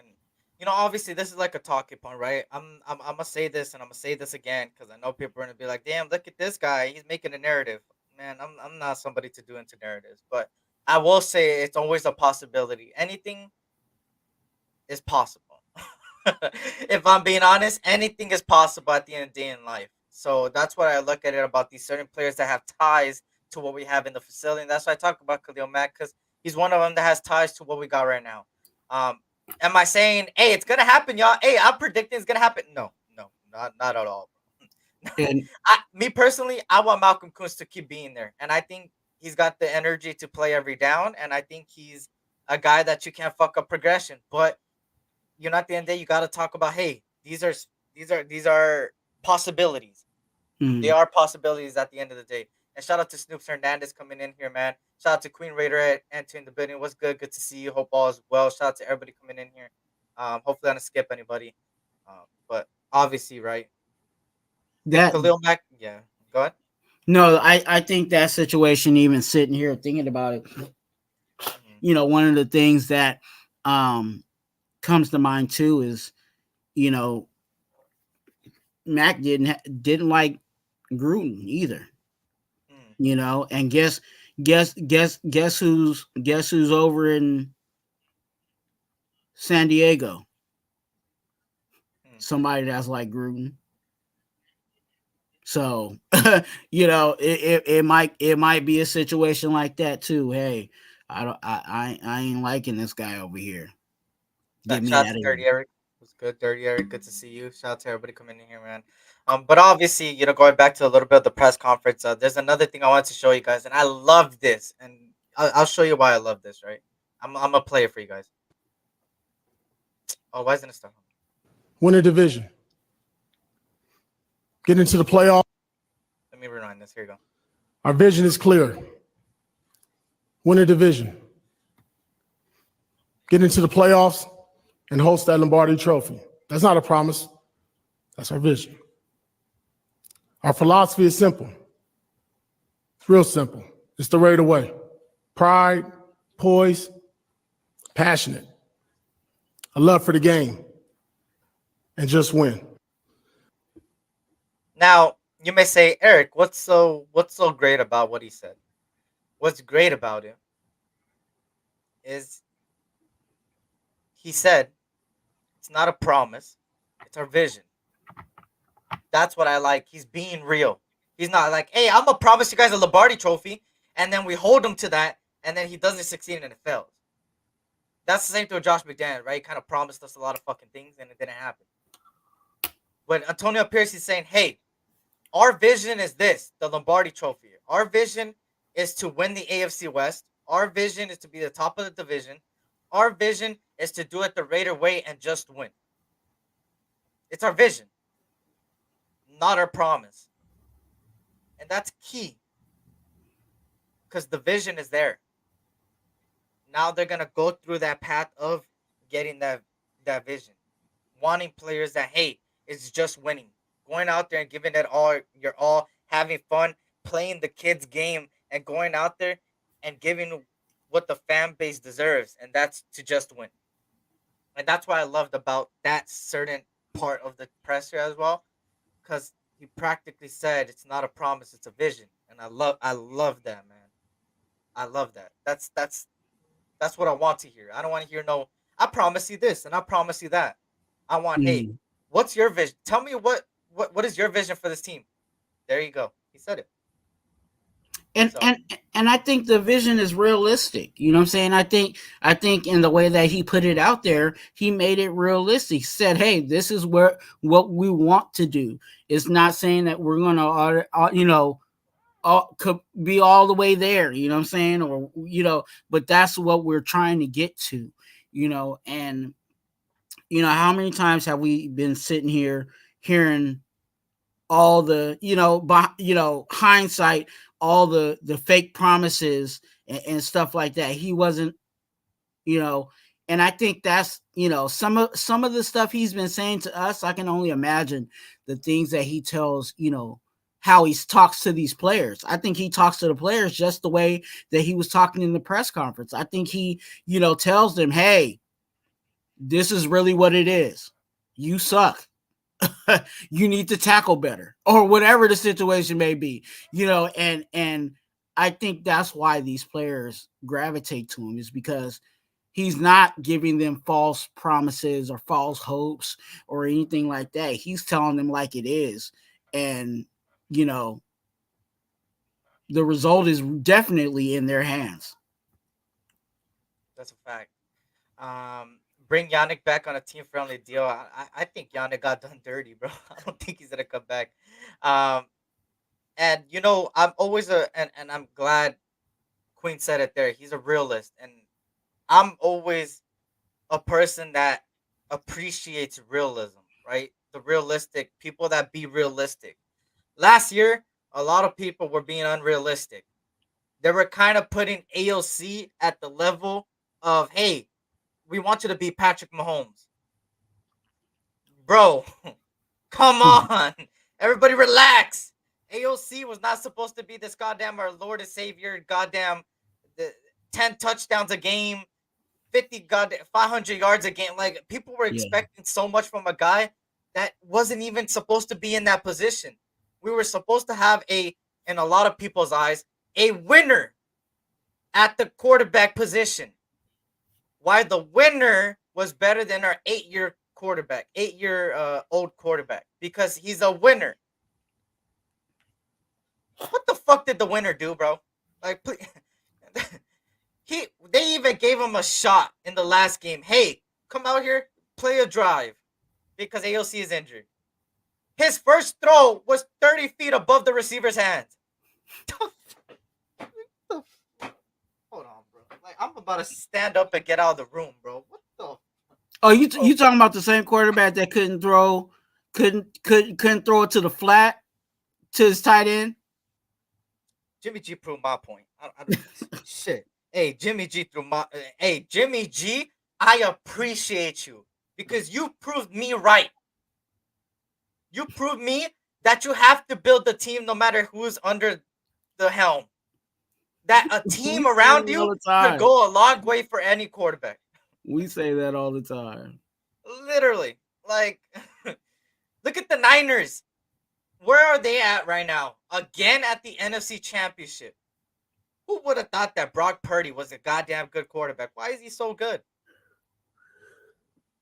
And obviously this is like a talking point, right? I'm gonna say this and I'm gonna say this again because I know people are gonna be like, damn, look at this guy, he's making a narrative. Man, I'm not somebody to do into narratives, but I will say it's always a possibility. Anything is possible. If I'm being honest, anything is possible at the end of the day in life. So that's what I look at it about these certain players that have ties to what we have in the facility. And that's why I talk about Khalil Mack, because he's one of them that has ties to what we got right now. Am I saying, hey, it's gonna happen, y'all? Hey, I'm predicting it's gonna happen. No, not at all. And me personally, I want Malcolm Kuntz to keep being there, and I think he's got the energy to play every down, and I think he's a guy that you can't fuck up progression. But at the end of the day, you got to talk about, hey, these are possibilities. They are possibilities at the end of the day. And shout out to Snoops Hernandez coming in here, man. Shout out to Queen Raider at entering the building. What's good? Good to see you. Hope all is well. Shout out to everybody coming in here. Hopefully I don't skip anybody. But obviously, right, If that Khalil Mack, yeah, go ahead. no, I think that situation, even sitting here thinking about it, Mhm. one of the things that um comes to mind too is, you know, Mac didn't like Gruden either. Mm, And guess who's over in San Diego? mm. Somebody that's like Gruden. So it might be a situation like that too. Hey, I ain't liking this guy over here. Get me Shout out out to of Dirty here. Eric. What's good, Dirty Eric? Good to see you. Shout out to everybody coming in here, man. But obviously, going back to a little bit of the press conference, there's another thing I wanted to show you guys, and I love this, and I'll show you why I love this. Right? I'm gonna play it for you guys. Oh, why isn't it stuff? Win a division. Get into the playoff. Let me rewind this. Here you go. Our vision is clear. Win a division. Get into the playoffs and host that Lombardi Trophy. That's not a promise. That's our vision. Our philosophy is simple. It's real simple. It's the Raider way. Pride, poise, passionate, a love for the game, and just win. Now you may say, Eric, what's so great about what he said? What's great about it is he said it's not a promise, it's our vision. That's what I like. He's being real. He's not like, hey, I'm gonna promise you guys a Lombardi trophy, and then we hold him to that, and then he doesn't succeed and it fails. That's the same thing with Josh McDaniels, right? He kind of promised us a lot of fucking things and it didn't happen. When Antonio Pierce is saying, hey, our vision is this, the Lombardi trophy. Our vision is to win the AFC West. Our vision is to be the top of the division. Our vision is to do it the Raider way and just win. It's our vision, not our promise. And that's key because the vision is there. Now they're gonna go through that path of getting that vision, wanting players that, hey, it's just winning, going out there and giving it all. You're all having fun, playing the kids' game, and going out there and giving what the fan base deserves, and that's to just win. And that's what I loved about that certain part of the presser as well, because he practically said it's not a promise, it's a vision, and I love that, man. I love that. That's what I want to hear. I don't want to hear no, I promise you this and I promise you that. I want, hey, Mm. what's your vision? Tell me what is your vision for this team? There you go. He said it. and So and and I think the vision is realistic. You know what I'm saying? I think in the way that he put it out there, he made it realistic. He said, "Hey, this is what we want to do." It's not saying that we're going to, could be all the way there. You know what I'm saying? Or but that's what we're trying to get to. And how many times have we been sitting here hearing all the hindsight, all the fake promises and stuff like that. He wasn't, you know and I think that's, some of the stuff he's been saying to us. I can only imagine the things that he tells, how he talks to these players. I think he talks to the players just the way that he was talking in the press conference. I think he, tells them, hey, this is really what it is. You suck. You need to tackle better, or whatever the situation may be. And I think that's why these players gravitate to him, is because he's not giving them false promises or false hopes or anything like that. He's telling them like it is. And you know the result is definitely in their hands. that's a fact. Bring Yannick back on a team friendly deal. I think Yannick got done dirty, bro. I don't think he's gonna come back. Um, and I'm always and I'm glad Queen said it there. He's a realist, and I'm always a person that appreciates realism, right? The realistic people that be realistic. Last year, a lot of people were being unrealistic. They were kind of putting AOC at the level of, hey, we want you to be Patrick Mahomes. Bro, come on. Everybody relax. AOC was not supposed to be this goddamn our Lord and Savior, goddamn 10 touchdowns a game, 500 yards a game. Like, people were expecting so much from a guy that wasn't even supposed to be in that position. We were supposed to have in a lot of people's eyes, a winner at the quarterback position. Why the winner was better than our 8-year quarterback, 8-year old quarterback, because he's a winner. What the fuck did the winner do, bro? Like, please. They even gave him a shot in the last game. Hey, come out here, play a drive, because AOC is injured. His first throw was 30 feet above the receiver's hands. Hold on, bro. Like, I'm about to stand up and get out of the room, bro. What the? Oh, you talking about the same quarterback that couldn't throw it to the flat to his tight end? Jimmy G proved my point. Shit. Hey, Jimmy G Jimmy G, I appreciate you because you proved me right. You proved me that you have to build the team no matter who's under the helm. That a team around you could go a long way for any quarterback. We say that all the time. Literally. Like, look at the Niners. Where are they at right now? Again at the NFC Championship. Who would have thought that Brock Purdy was a goddamn good quarterback? Why is he so good?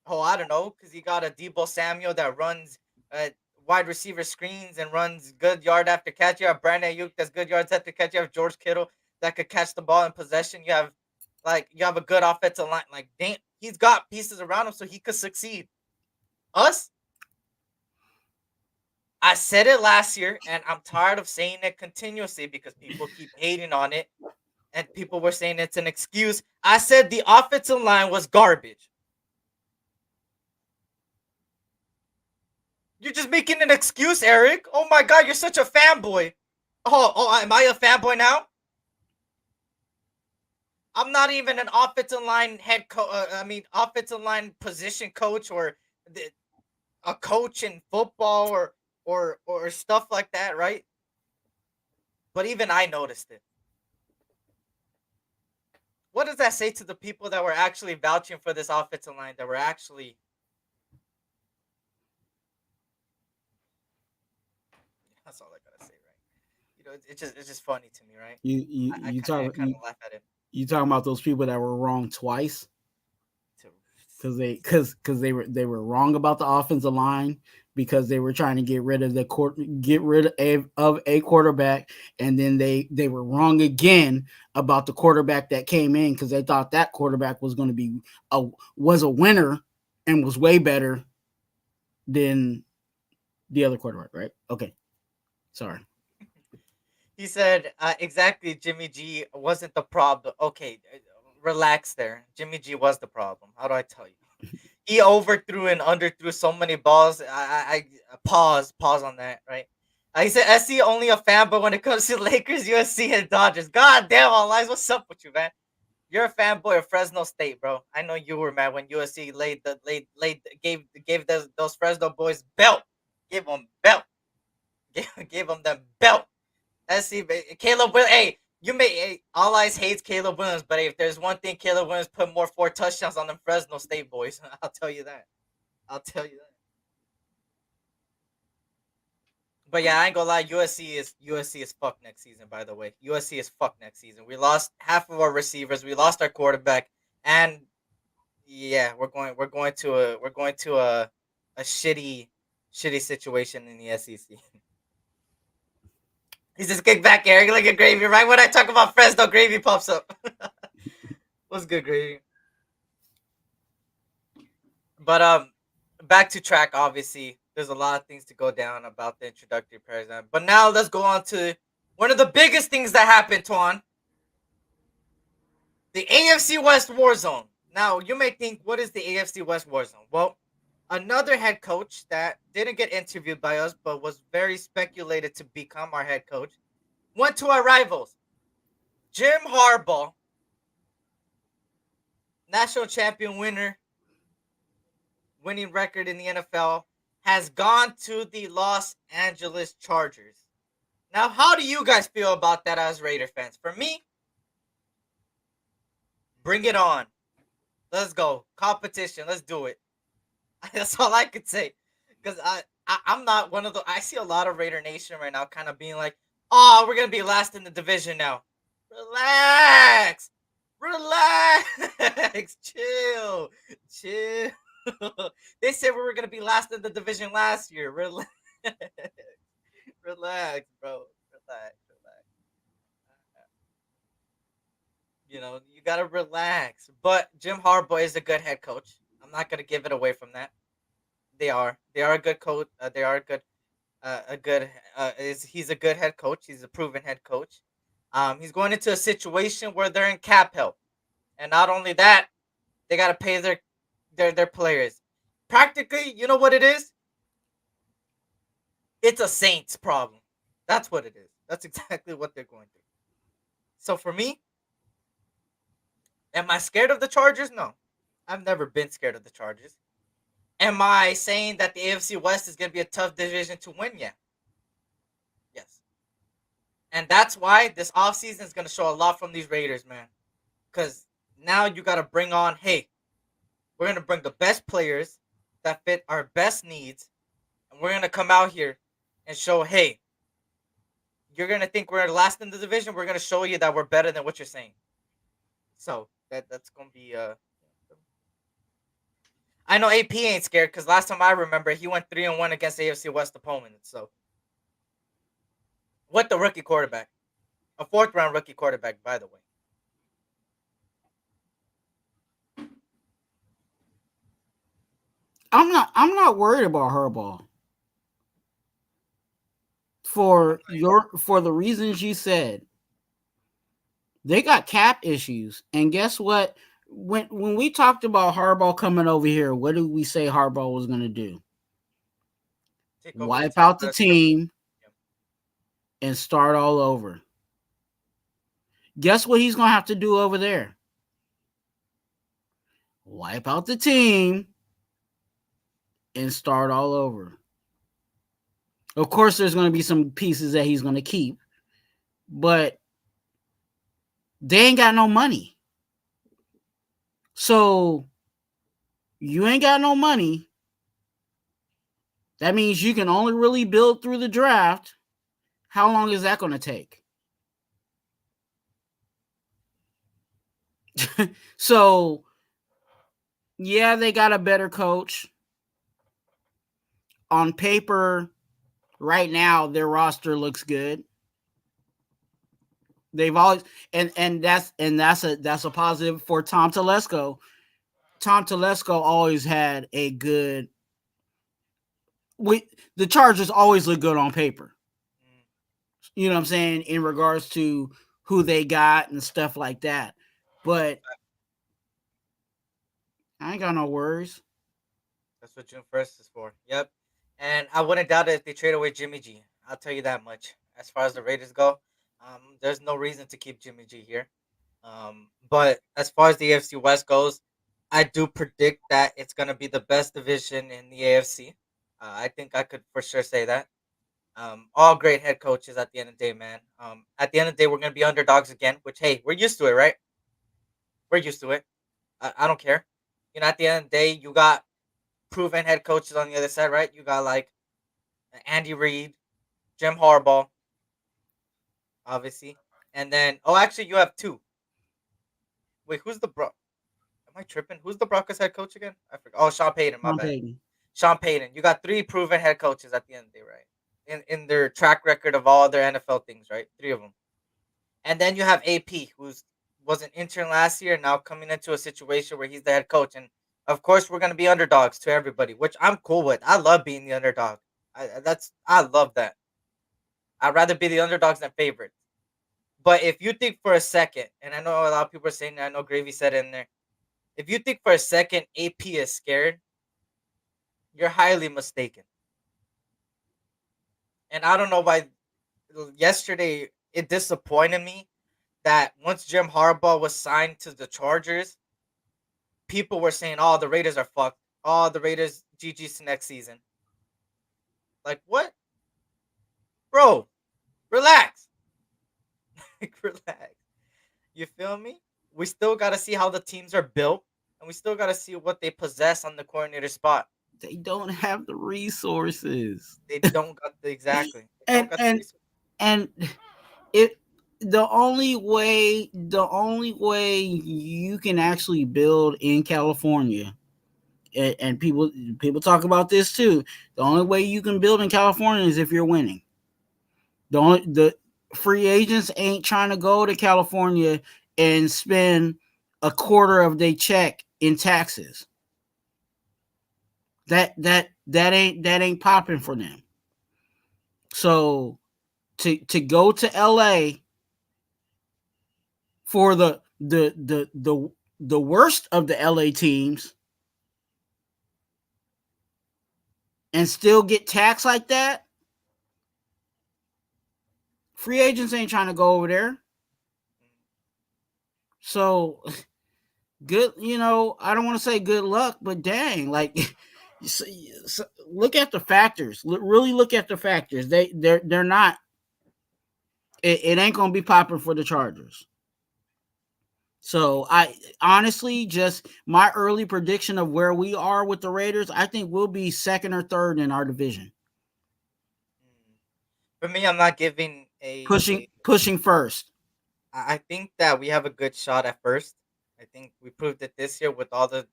Oh, I don't know. Because he got a Deebo Samuel that runs wide receiver screens and runs good yard after catch. You have Brandon Ayuk that's good yards after catch. You have George Kittle that could catch the ball in possession. You have a good offensive line. Like, damn, he's got pieces around him so he could succeed. Us? I said it last year, and I'm tired of saying it continuously because people keep hating on it, and people were saying it's an excuse. I said the offensive line was garbage. You're just making an excuse, Eric. Oh my God, you're such a fanboy. Oh, am I a fanboy now? I'm not even an offensive line offensive line position coach or a coach in football or stuff like that, right? But even I noticed it. What does that say to the people that were actually vouching for this offensive line, that were actually... That's all I gotta say, right? You know, it's just funny to me, right? I kind of laugh at it. You talking about those people that were wrong twice? Because they were wrong about the offensive line because they were trying to get rid of a quarterback, and then they were wrong again about the quarterback that came in because they thought that quarterback was going to be was a winner and was way better than the other quarterback, right? Okay, sorry. He said exactly. Jimmy G wasn't the problem. Okay, relax there. Jimmy G was the problem. How do I tell you? He overthrew and underthrew so many balls. I pause on that, right? He said SC only a fan, but when it comes to Lakers, USC, and Dodgers, God damn, all lies. What's up with you, man? You're a fanboy of Fresno State, bro. I know you were, man, when USC gave those Fresno boys belt. Give them belt. Gave them the belt. SC, Caleb Williams. Hey, all eyes hates Caleb Williams, but if there's one thing, Caleb Williams put 4 touchdowns on them Fresno State boys. I'll tell you that. But yeah, I ain't gonna lie. USC is fucked next season. By the way, USC is fucked next season. We lost half of our receivers. We lost our quarterback, and yeah, we're going to a shitty situation in the SEC. He just kicked back, Eric. Look at Gravy. Right when I talk about Fresno, Gravy pops up. What's good, Gravy? But back to track. Obviously, there's a lot of things to go down about the introductory paradigm. But now let's go on to one of the biggest things that happened, Twuan. The AFC West war zone. Now, you may think, what is the AFC West war zone? Well, another head coach that didn't get interviewed by us, but was very speculated to become our head coach, went to our rivals. Jim Harbaugh, national champion winner, winning record in the NFL, has gone to the Los Angeles Chargers. Now, how do you guys feel about that as Raider fans? For me, bring it on. Let's go. Competition. Let's do it. That's all I could say. Because I'm not one of the. I see a lot of Raider Nation right now kind of being like, oh, we're going to be last in the division now. Relax. Relax. Chill. They said we were going to be last in the division last year. Relax. Relax, bro. Relax. You gotta relax. But Jim Harbaugh is a good head coach. I'm not gonna give it away from that. They are. They are a good coach. They are a good. A good. He's a good head coach. He's a proven head coach. He's going into a situation where they're in cap help, and not only that, they gotta pay their players. Practically, you know what it is? It's a Saints problem. That's what it is. That's exactly what they're going through. So for me, am I scared of the Chargers? No. I've never been scared of the Chargers. Am I saying that the AFC West is going to be a tough division to win? Yeah. Yes. And that's why this offseason is going to show a lot from these Raiders, man. Because now you got to bring on, hey, we're going to bring the best players that fit our best needs. And we're going to come out here and show, hey, you're going to think we're last in the division. We're going to show you that we're better than what you're saying. So that's going to be I know AP ain't scared because last time I remember he went 3-1 against AFC West opponents. So what the rookie quarterback, a 4th-round rookie quarterback, by the way. I'm not worried about Harbaugh. For the reasons you said. They got cap issues. And guess what? When we talked about Harbaugh coming over here, what did we say Harbaugh was going to do? Wipe out the team and start all over. Guess what he's going to have to do over there? Wipe out the team and start all over. Of course, there's going to be some pieces that he's going to keep, but they ain't got no money. So you ain't got no money. That means you can only really build through the draft. How long is that going to take? So, yeah, they got a better coach. On paper, right now, their roster looks good. They've always and that's a positive for Tom Telesco. Tom Telesco always had a good. The Chargers always look good on paper. You know what I'm saying, in regards to who they got and stuff like that. But I ain't got no worries. That's what June 1st is for. Yep. And I wouldn't doubt it if they trade away Jimmy G. I'll tell you that much. As far as the Raiders go, there's no reason to keep Jimmy G here. But as far as the AFC West goes, I do predict that it's going to be the best division in the AFC. I think I could for sure say that. All great head coaches at the end of the day, man. At the end of the day, we're going to be underdogs again, which, hey, we're used to it, right? We're used to it. I don't care. At the end of the day, you got proven head coaches on the other side, right? You got like Andy Reid, Jim Harbaugh, obviously. And then, actually, you have 2. Wait, who's the Am I tripping? Who's the Broncos head coach again? I forgot. Oh, Sean Payton, my bad. Sean Payton. You got 3 proven head coaches at the end of the day, right? In their track record of all their NFL things, right? 3 of them. And then you have AP, was an intern last year, now coming into a situation where he's the head coach. And of course, we're gonna be underdogs to everybody, which I'm cool with. I love being the underdog. I love that. I'd rather be the underdogs than favorites. But if you think for a second, and I know a lot of people are saying that, I know Gravy said it in there. If you think for a second AP is scared, you're highly mistaken. And I don't know why yesterday it disappointed me that once Jim Harbaugh was signed to the Chargers, people were saying, oh, the Raiders are fucked. Oh, the Raiders, GG's next season. Like what, bro? Relax, like relax. You feel me? We still got to see how the teams are built, and we still got to see what they possess on the coordinator spot. They don't have the resources. They don't got the exactly. They don't and got the and resources. and it the only way you can actually build in California, and people talk about this too. The only way you can build in California is if you're winning. The free agents ain't trying to go to California and spend a quarter of their check in taxes. That ain't popping for them. So to go to LA for the worst of the LA teams and still get taxed like that, free agents ain't trying to go over there. So good, I don't want to say good luck, but dang, like look at the factors. Really look at the factors. They're not. It ain't gonna be popping for the Chargers. So I honestly, just my early prediction of where we are with the Raiders, I think we'll be second or third in our division. For me, I'm not giving Pushing first. I think that we have a good shot at first. I think we proved it this year with all the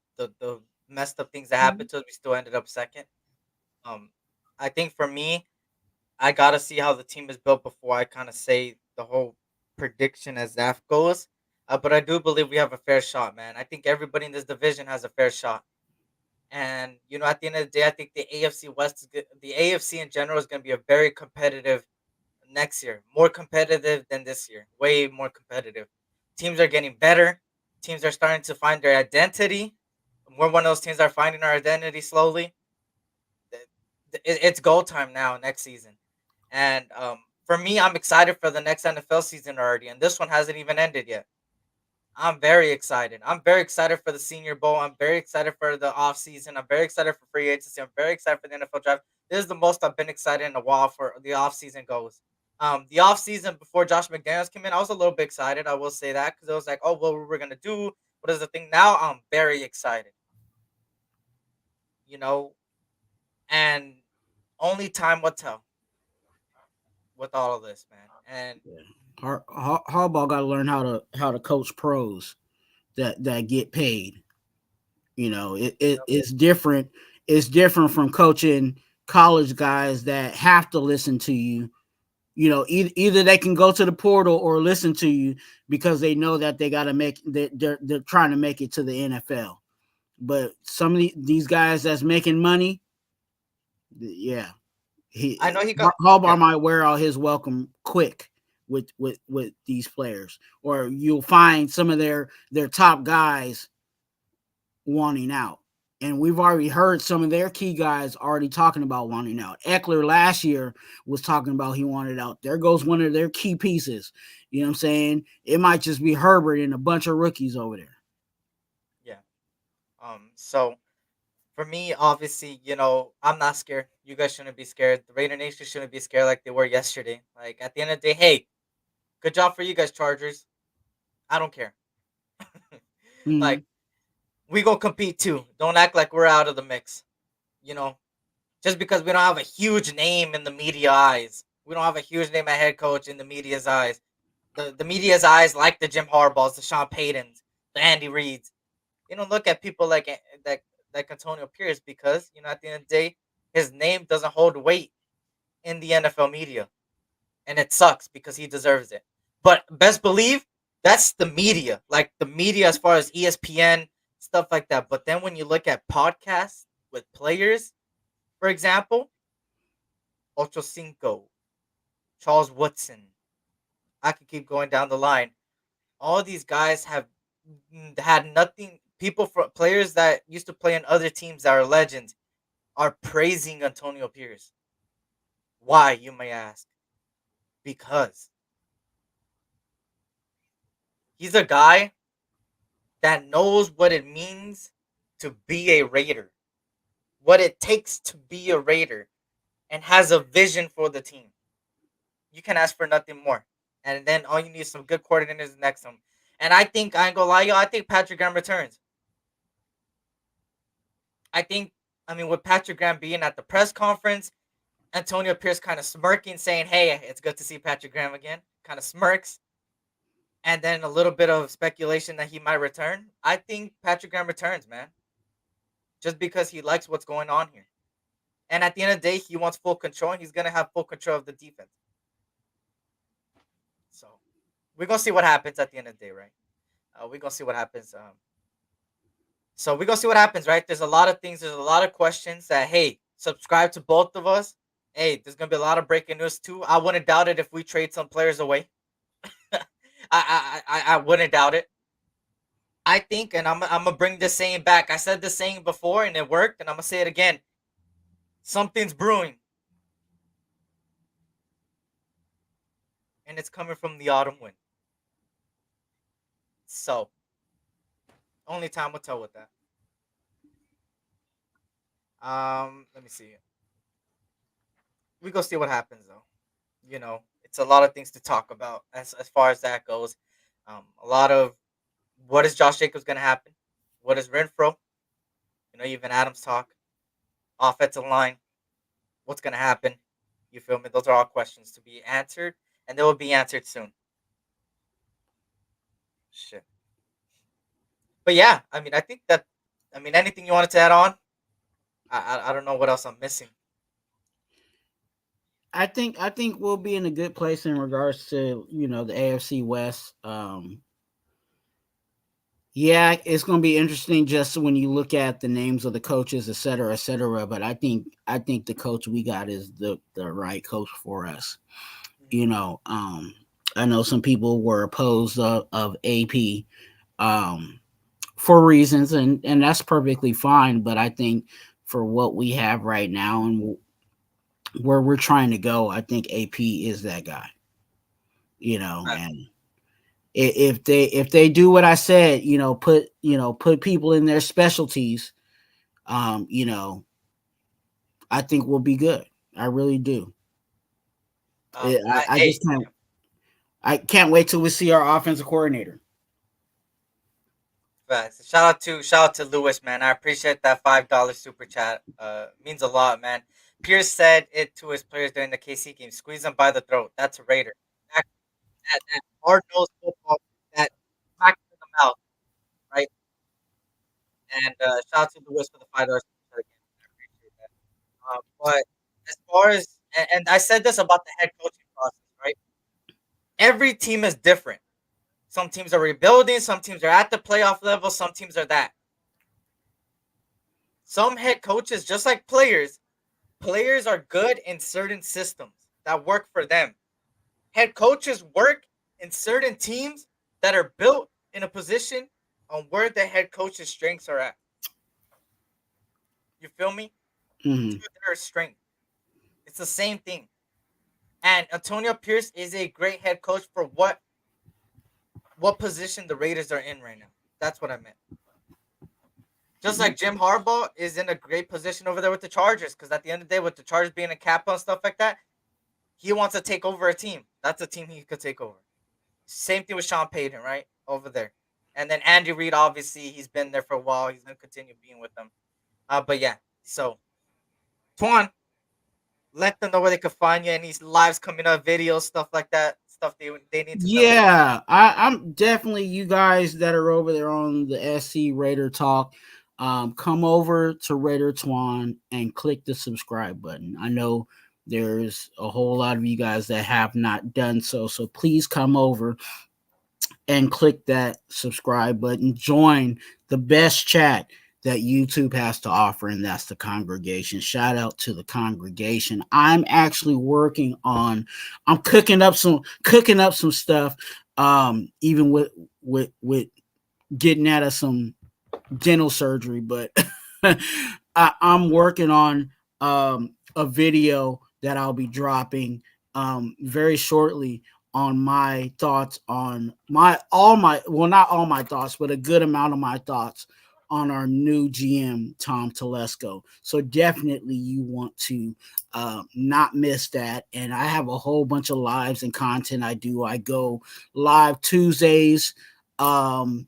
messed up things that happened to us. We still ended up second. Um, I think for me, I gotta see how the team is built before I kind of say the whole prediction as that goes. But I do believe we have a fair shot, man. I think everybody in this division has a fair shot. And at the end of the day, I think the AFC West the AFC in general is going to be a very competitive next year, more competitive than this year, way more competitive. Teams are getting better. Teams are starting to find their identity. We're one of those teams that are finding our identity slowly. It's go time now next season. And for me, I'm excited for the next NFL season already, and this one hasn't even ended yet. I'm very excited. I'm very excited for the Senior Bowl. I'm very excited for the off season. I'm very excited for free agency. I'm very excited for the NFL draft. This is the most I've been excited in a while for the off season goes. The off season before Josh McDaniels came in, I was a little bit excited. I will say that because it was like, oh, what we're gonna do? What is the thing? Now I'm very excited. You know, and only time will tell with all of this, man. And Harbaugh got to learn how to coach pros that get paid. It's different. It's different from coaching college guys that have to listen to you. Either they can go to the portal or listen to you because they know that they got to they're trying to make it to the NFL. But some of these guys that's making money, yeah, I know he got Harbaugh might wear out his welcome quick with these players, or you'll find some of their top guys wanting out. And we've already heard some of their key guys already talking about wanting out. Eckler last year was talking about he wanted out. There goes one of their key pieces. You know what I'm saying? It might just be Herbert and a bunch of rookies over there. Yeah. So for me, obviously, I'm not scared. You guys shouldn't be scared. The Raider Nation shouldn't be scared like they were yesterday. Like at the end of the day, hey, good job for you guys, Chargers. I don't care. Like we gonna compete too. Don't act like we're out of the mix. Just because we don't have a huge name in the media eyes. We don't have a huge name at head coach in the media's eyes. The media's eyes like the Jim Harbaughs, the Sean Paytons, the Andy Reeds. Look at people like Antonio Pierce because at the end of the day, his name doesn't hold weight in the NFL media, and it sucks because he deserves it. But best believe that's the media, like the media as far as ESPN stuff like that. But then when you look at podcasts with players, for example, Ocho Cinco, Charles Woodson, I could keep going down the line. All these guys have had nothing. Players that used to play in other teams that are legends are praising Antonio Pierce. Why, you may ask? Because he's a guy that knows what it means to be a Raider, what it takes to be a Raider. and has a vision for the team. You can ask for nothing more. And then all you need is some good coordinators next to him. And I ain't gonna lie, yo, I think Patrick Graham returns. With Patrick Graham being at the press conference, Antonio Pierce kind of smirking, saying, hey, it's good to see Patrick Graham again. Kind of smirks. And then a little bit of speculation that he might return. I think Patrick Graham returns, man. Just because he likes what's going on here. And at the end of the day, he wants full control, and he's going to have full control of the defense. So we're going to see what happens at the end of the day, right? We're going to see what happens. So we're going to see what happens, right? There's a lot of things. There's a lot of questions that, hey, subscribe to both of us. Hey, there's going to be a lot of breaking news, too. I wouldn't doubt it if we trade some players away. I wouldn't doubt it. I think, and I'm going to bring this saying back. I said this saying before, and it worked, and I'm going to say it again. Something's brewing. And it's coming from the autumn wind. So, only time will tell with that. Let me see. We go see what happens, though. You know, it's a lot of things to talk about as far as that goes. A lot of what is Josh Jacobs going to happen? What is Renfro? You know, even Adams talk. Offensive line. What's going to happen? You feel me? Those are all questions to be answered, and they will be answered soon. Shit. But yeah, I think that, anything you wanted to add on? I don't know what else I'm missing. I think we'll be in a good place in regards to the AFC West. Yeah, it's going to be interesting just when you look at the names of the coaches, et cetera, et cetera. But I think the coach we got is the right coach for us. I know some people were opposed of AP for reasons, and that's perfectly fine. But I think for what we have right now and where we're trying to go, I think AP is that guy. And if they do what I said, put people in their specialties, I think we'll be good. I really do. I can't wait till we see our offensive coordinator. Shout out to Lewis, man. I appreciate that $5 super chat. Means a lot, man. Pierce said it to his players during the KC game. Squeeze them by the throat. That's a Raider. That hard-nosed football that smacked in the mouth, right? And shout out to Lewis for the $5 super chat again. I appreciate that. But as far as and I said this about the head coaching process, right? Every team is different. Some teams are rebuilding. Some teams are at the playoff level. Some teams are that. Some head coaches, just like players are good in certain systems that work for them. Head coaches work in certain teams that are built in a position on where the head coach's strengths are at. You feel me? Mm-hmm. Their strength. It's the same thing. And Antonio Pierce is a great head coach for what position the Raiders are in right now. That's what I meant. Just like Jim Harbaugh is in a great position over there with the Chargers, because at the end of the day, with the Chargers being a cap and stuff like that, he wants to take over a team. That's a team he could take over. Same thing with Sean Payton, right? Over there. And then Andy Reid, obviously, he's been there for a while. He's going to continue being with them. But yeah, so Twuan, let them know where they can find you. Any lives coming up, videos, stuff like that. Stuff they need to know. Yeah, I'm definitely, you guys that are over there on the SC Raider Talk, come over to Raider Twuan and click the subscribe button. I know there's a whole lot of you guys that have not done so please come over and click that subscribe button. Join the best chat that YouTube has to offer, and that's the congregation. Shout out to the congregation. I'm actually working on, I'm cooking up some stuff, even with getting out of some dental surgery, but I'm working on a video that I'll be dropping very shortly on my thoughts on not all my thoughts, but a good amount of my thoughts on our new GM, Tom Telesco. So definitely you want to not miss that. And I have a whole bunch of lives and content I do. I go live Tuesdays and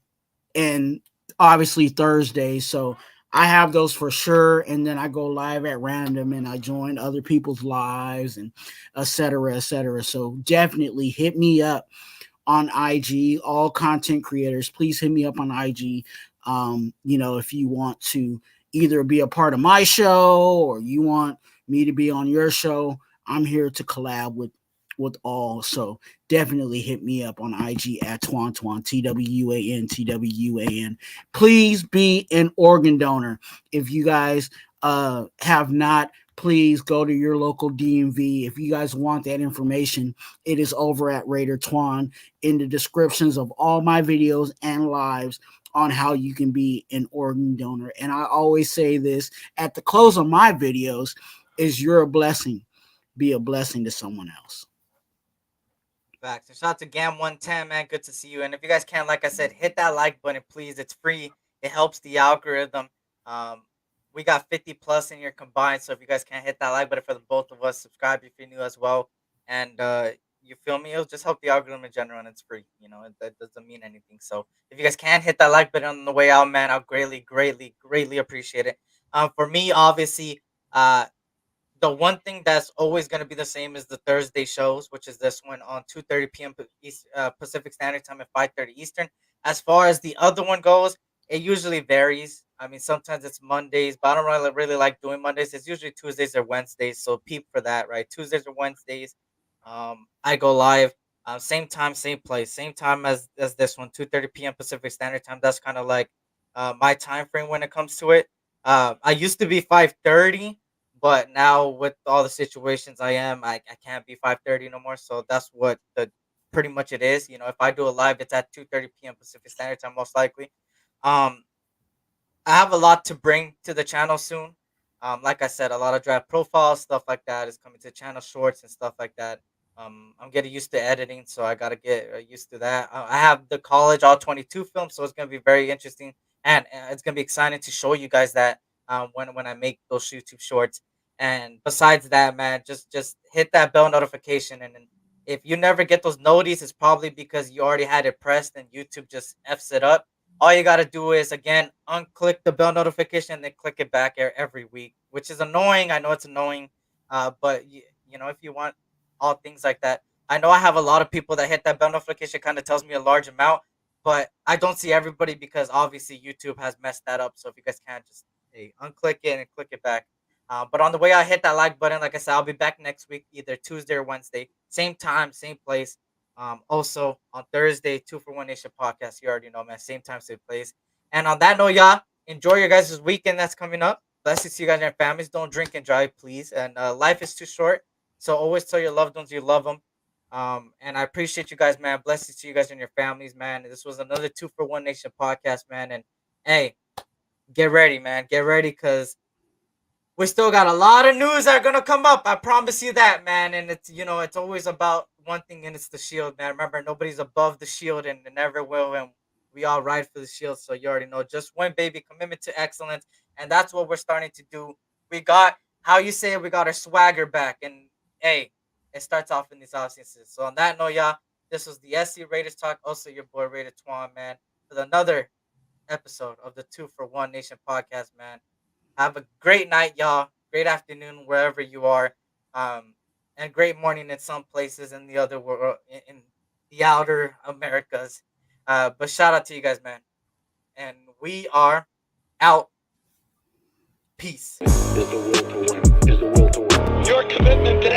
obviously Thursdays. So I have those for sure. And then I go live at random and I join other people's lives and et cetera, et cetera. So definitely hit me up on IG. All content creators, please hit me up on IG. If you want to either be a part of my show or you want me to be on your show, I'm here to collab with all. So definitely hit me up on IG at Twuan, TWUAN. Please be an organ donor. If you guys have not, please go to your local DMV. If you guys want that information, it is over at Raider Twuan in the descriptions of all my videos and lives on how you can be an organ donor. And I always say this at the close of my videos is you're a blessing. Be a blessing to someone else. Facts. And shout out to Gam110, man. Good to see you. And if you guys can, like I said, hit that like button, please. It's free. It helps the algorithm. We got 50 plus in here combined. So if you guys can't hit that like button for the both of us, subscribe if you're new as well. And you feel me? It'll just help the algorithm in general, and it's free. That doesn't mean anything. So if you guys can hit that like button on the way out, man, I'll greatly appreciate it. For me, obviously, the one thing that's always going to be the same is the Thursday shows, which is this one on 2:30 p.m. Pacific Standard Time and 5:30 Eastern. As far as the other one goes, it usually varies. I mean, sometimes it's Mondays, but I don't really like doing Mondays. It's usually Tuesdays or Wednesdays, so peep for that, right? Tuesdays or Wednesdays, I go live. Same time, same place, same time as this one, 2:30 p.m. Pacific Standard Time. That's kind of like my time frame when it comes to it. I used to be 5:30. But now with all the situations I can't be 5:30 no more. So that's what pretty much it is. If I do a live, it's at 2:30 p.m. Pacific Standard Time, most likely. Um, I have a lot to bring to the channel soon. Like I said, a lot of draft profiles, stuff like that is coming to the channel, shorts and stuff like that. I'm getting used to editing, so I gotta get used to that. I have the college all 22 film, so it's gonna be very interesting and it's gonna be exciting to show you guys that when I make those YouTube shorts. And besides that, man, just hit that bell notification. And then if you never get those notices, it's probably because you already had it pressed and YouTube just f's it up. All you gotta do is again unclick the bell notification and then click it back every week, which is annoying. I know it's annoying, but if you want all things like that, I know I have a lot of people that hit that bell notification. Kind of tells me a large amount, but I don't see everybody because obviously YouTube has messed that up. So if you guys can't just unclick it and click it back. But on the way I hit that like button, like I said, I'll be back next week, either Tuesday or Wednesday, same time, same place. Also on Thursday, 2-for-1 Nation podcast. You already know, man, same time, same place. And on that note, y'all, enjoy your guys' weekend that's coming up. Blessings to you guys and your families. Don't drink and drive, please. And life is too short, so always tell your loved ones you love them. And I appreciate you guys, man. Blessings to you guys and your families, man. This was another 2-for-1 Nation podcast, man. And hey, get ready, man. Get ready, because we still got a lot of news that are gonna come up. I promise you that, man. And it's always about one thing, and it's the shield, man. Remember, nobody's above the shield, and never will. And we all ride for the shield. So you already know, just win, baby. Commitment to excellence, and that's what we're starting to do. We got we got our swagger back, and hey, it starts off in these audiences. So on that note, y'all, this was the YESSIR Raiders Talk. Also, your boy Raider Twuan, man, with another episode of the 2-for-1 Nation podcast, man. Have a great night, y'all. Great afternoon, wherever you are. And great morning in some places in the other world, in the outer Americas. But shout out to you guys, man. And we are out. Peace. Is the will to win. Is the will to win. Your commitment to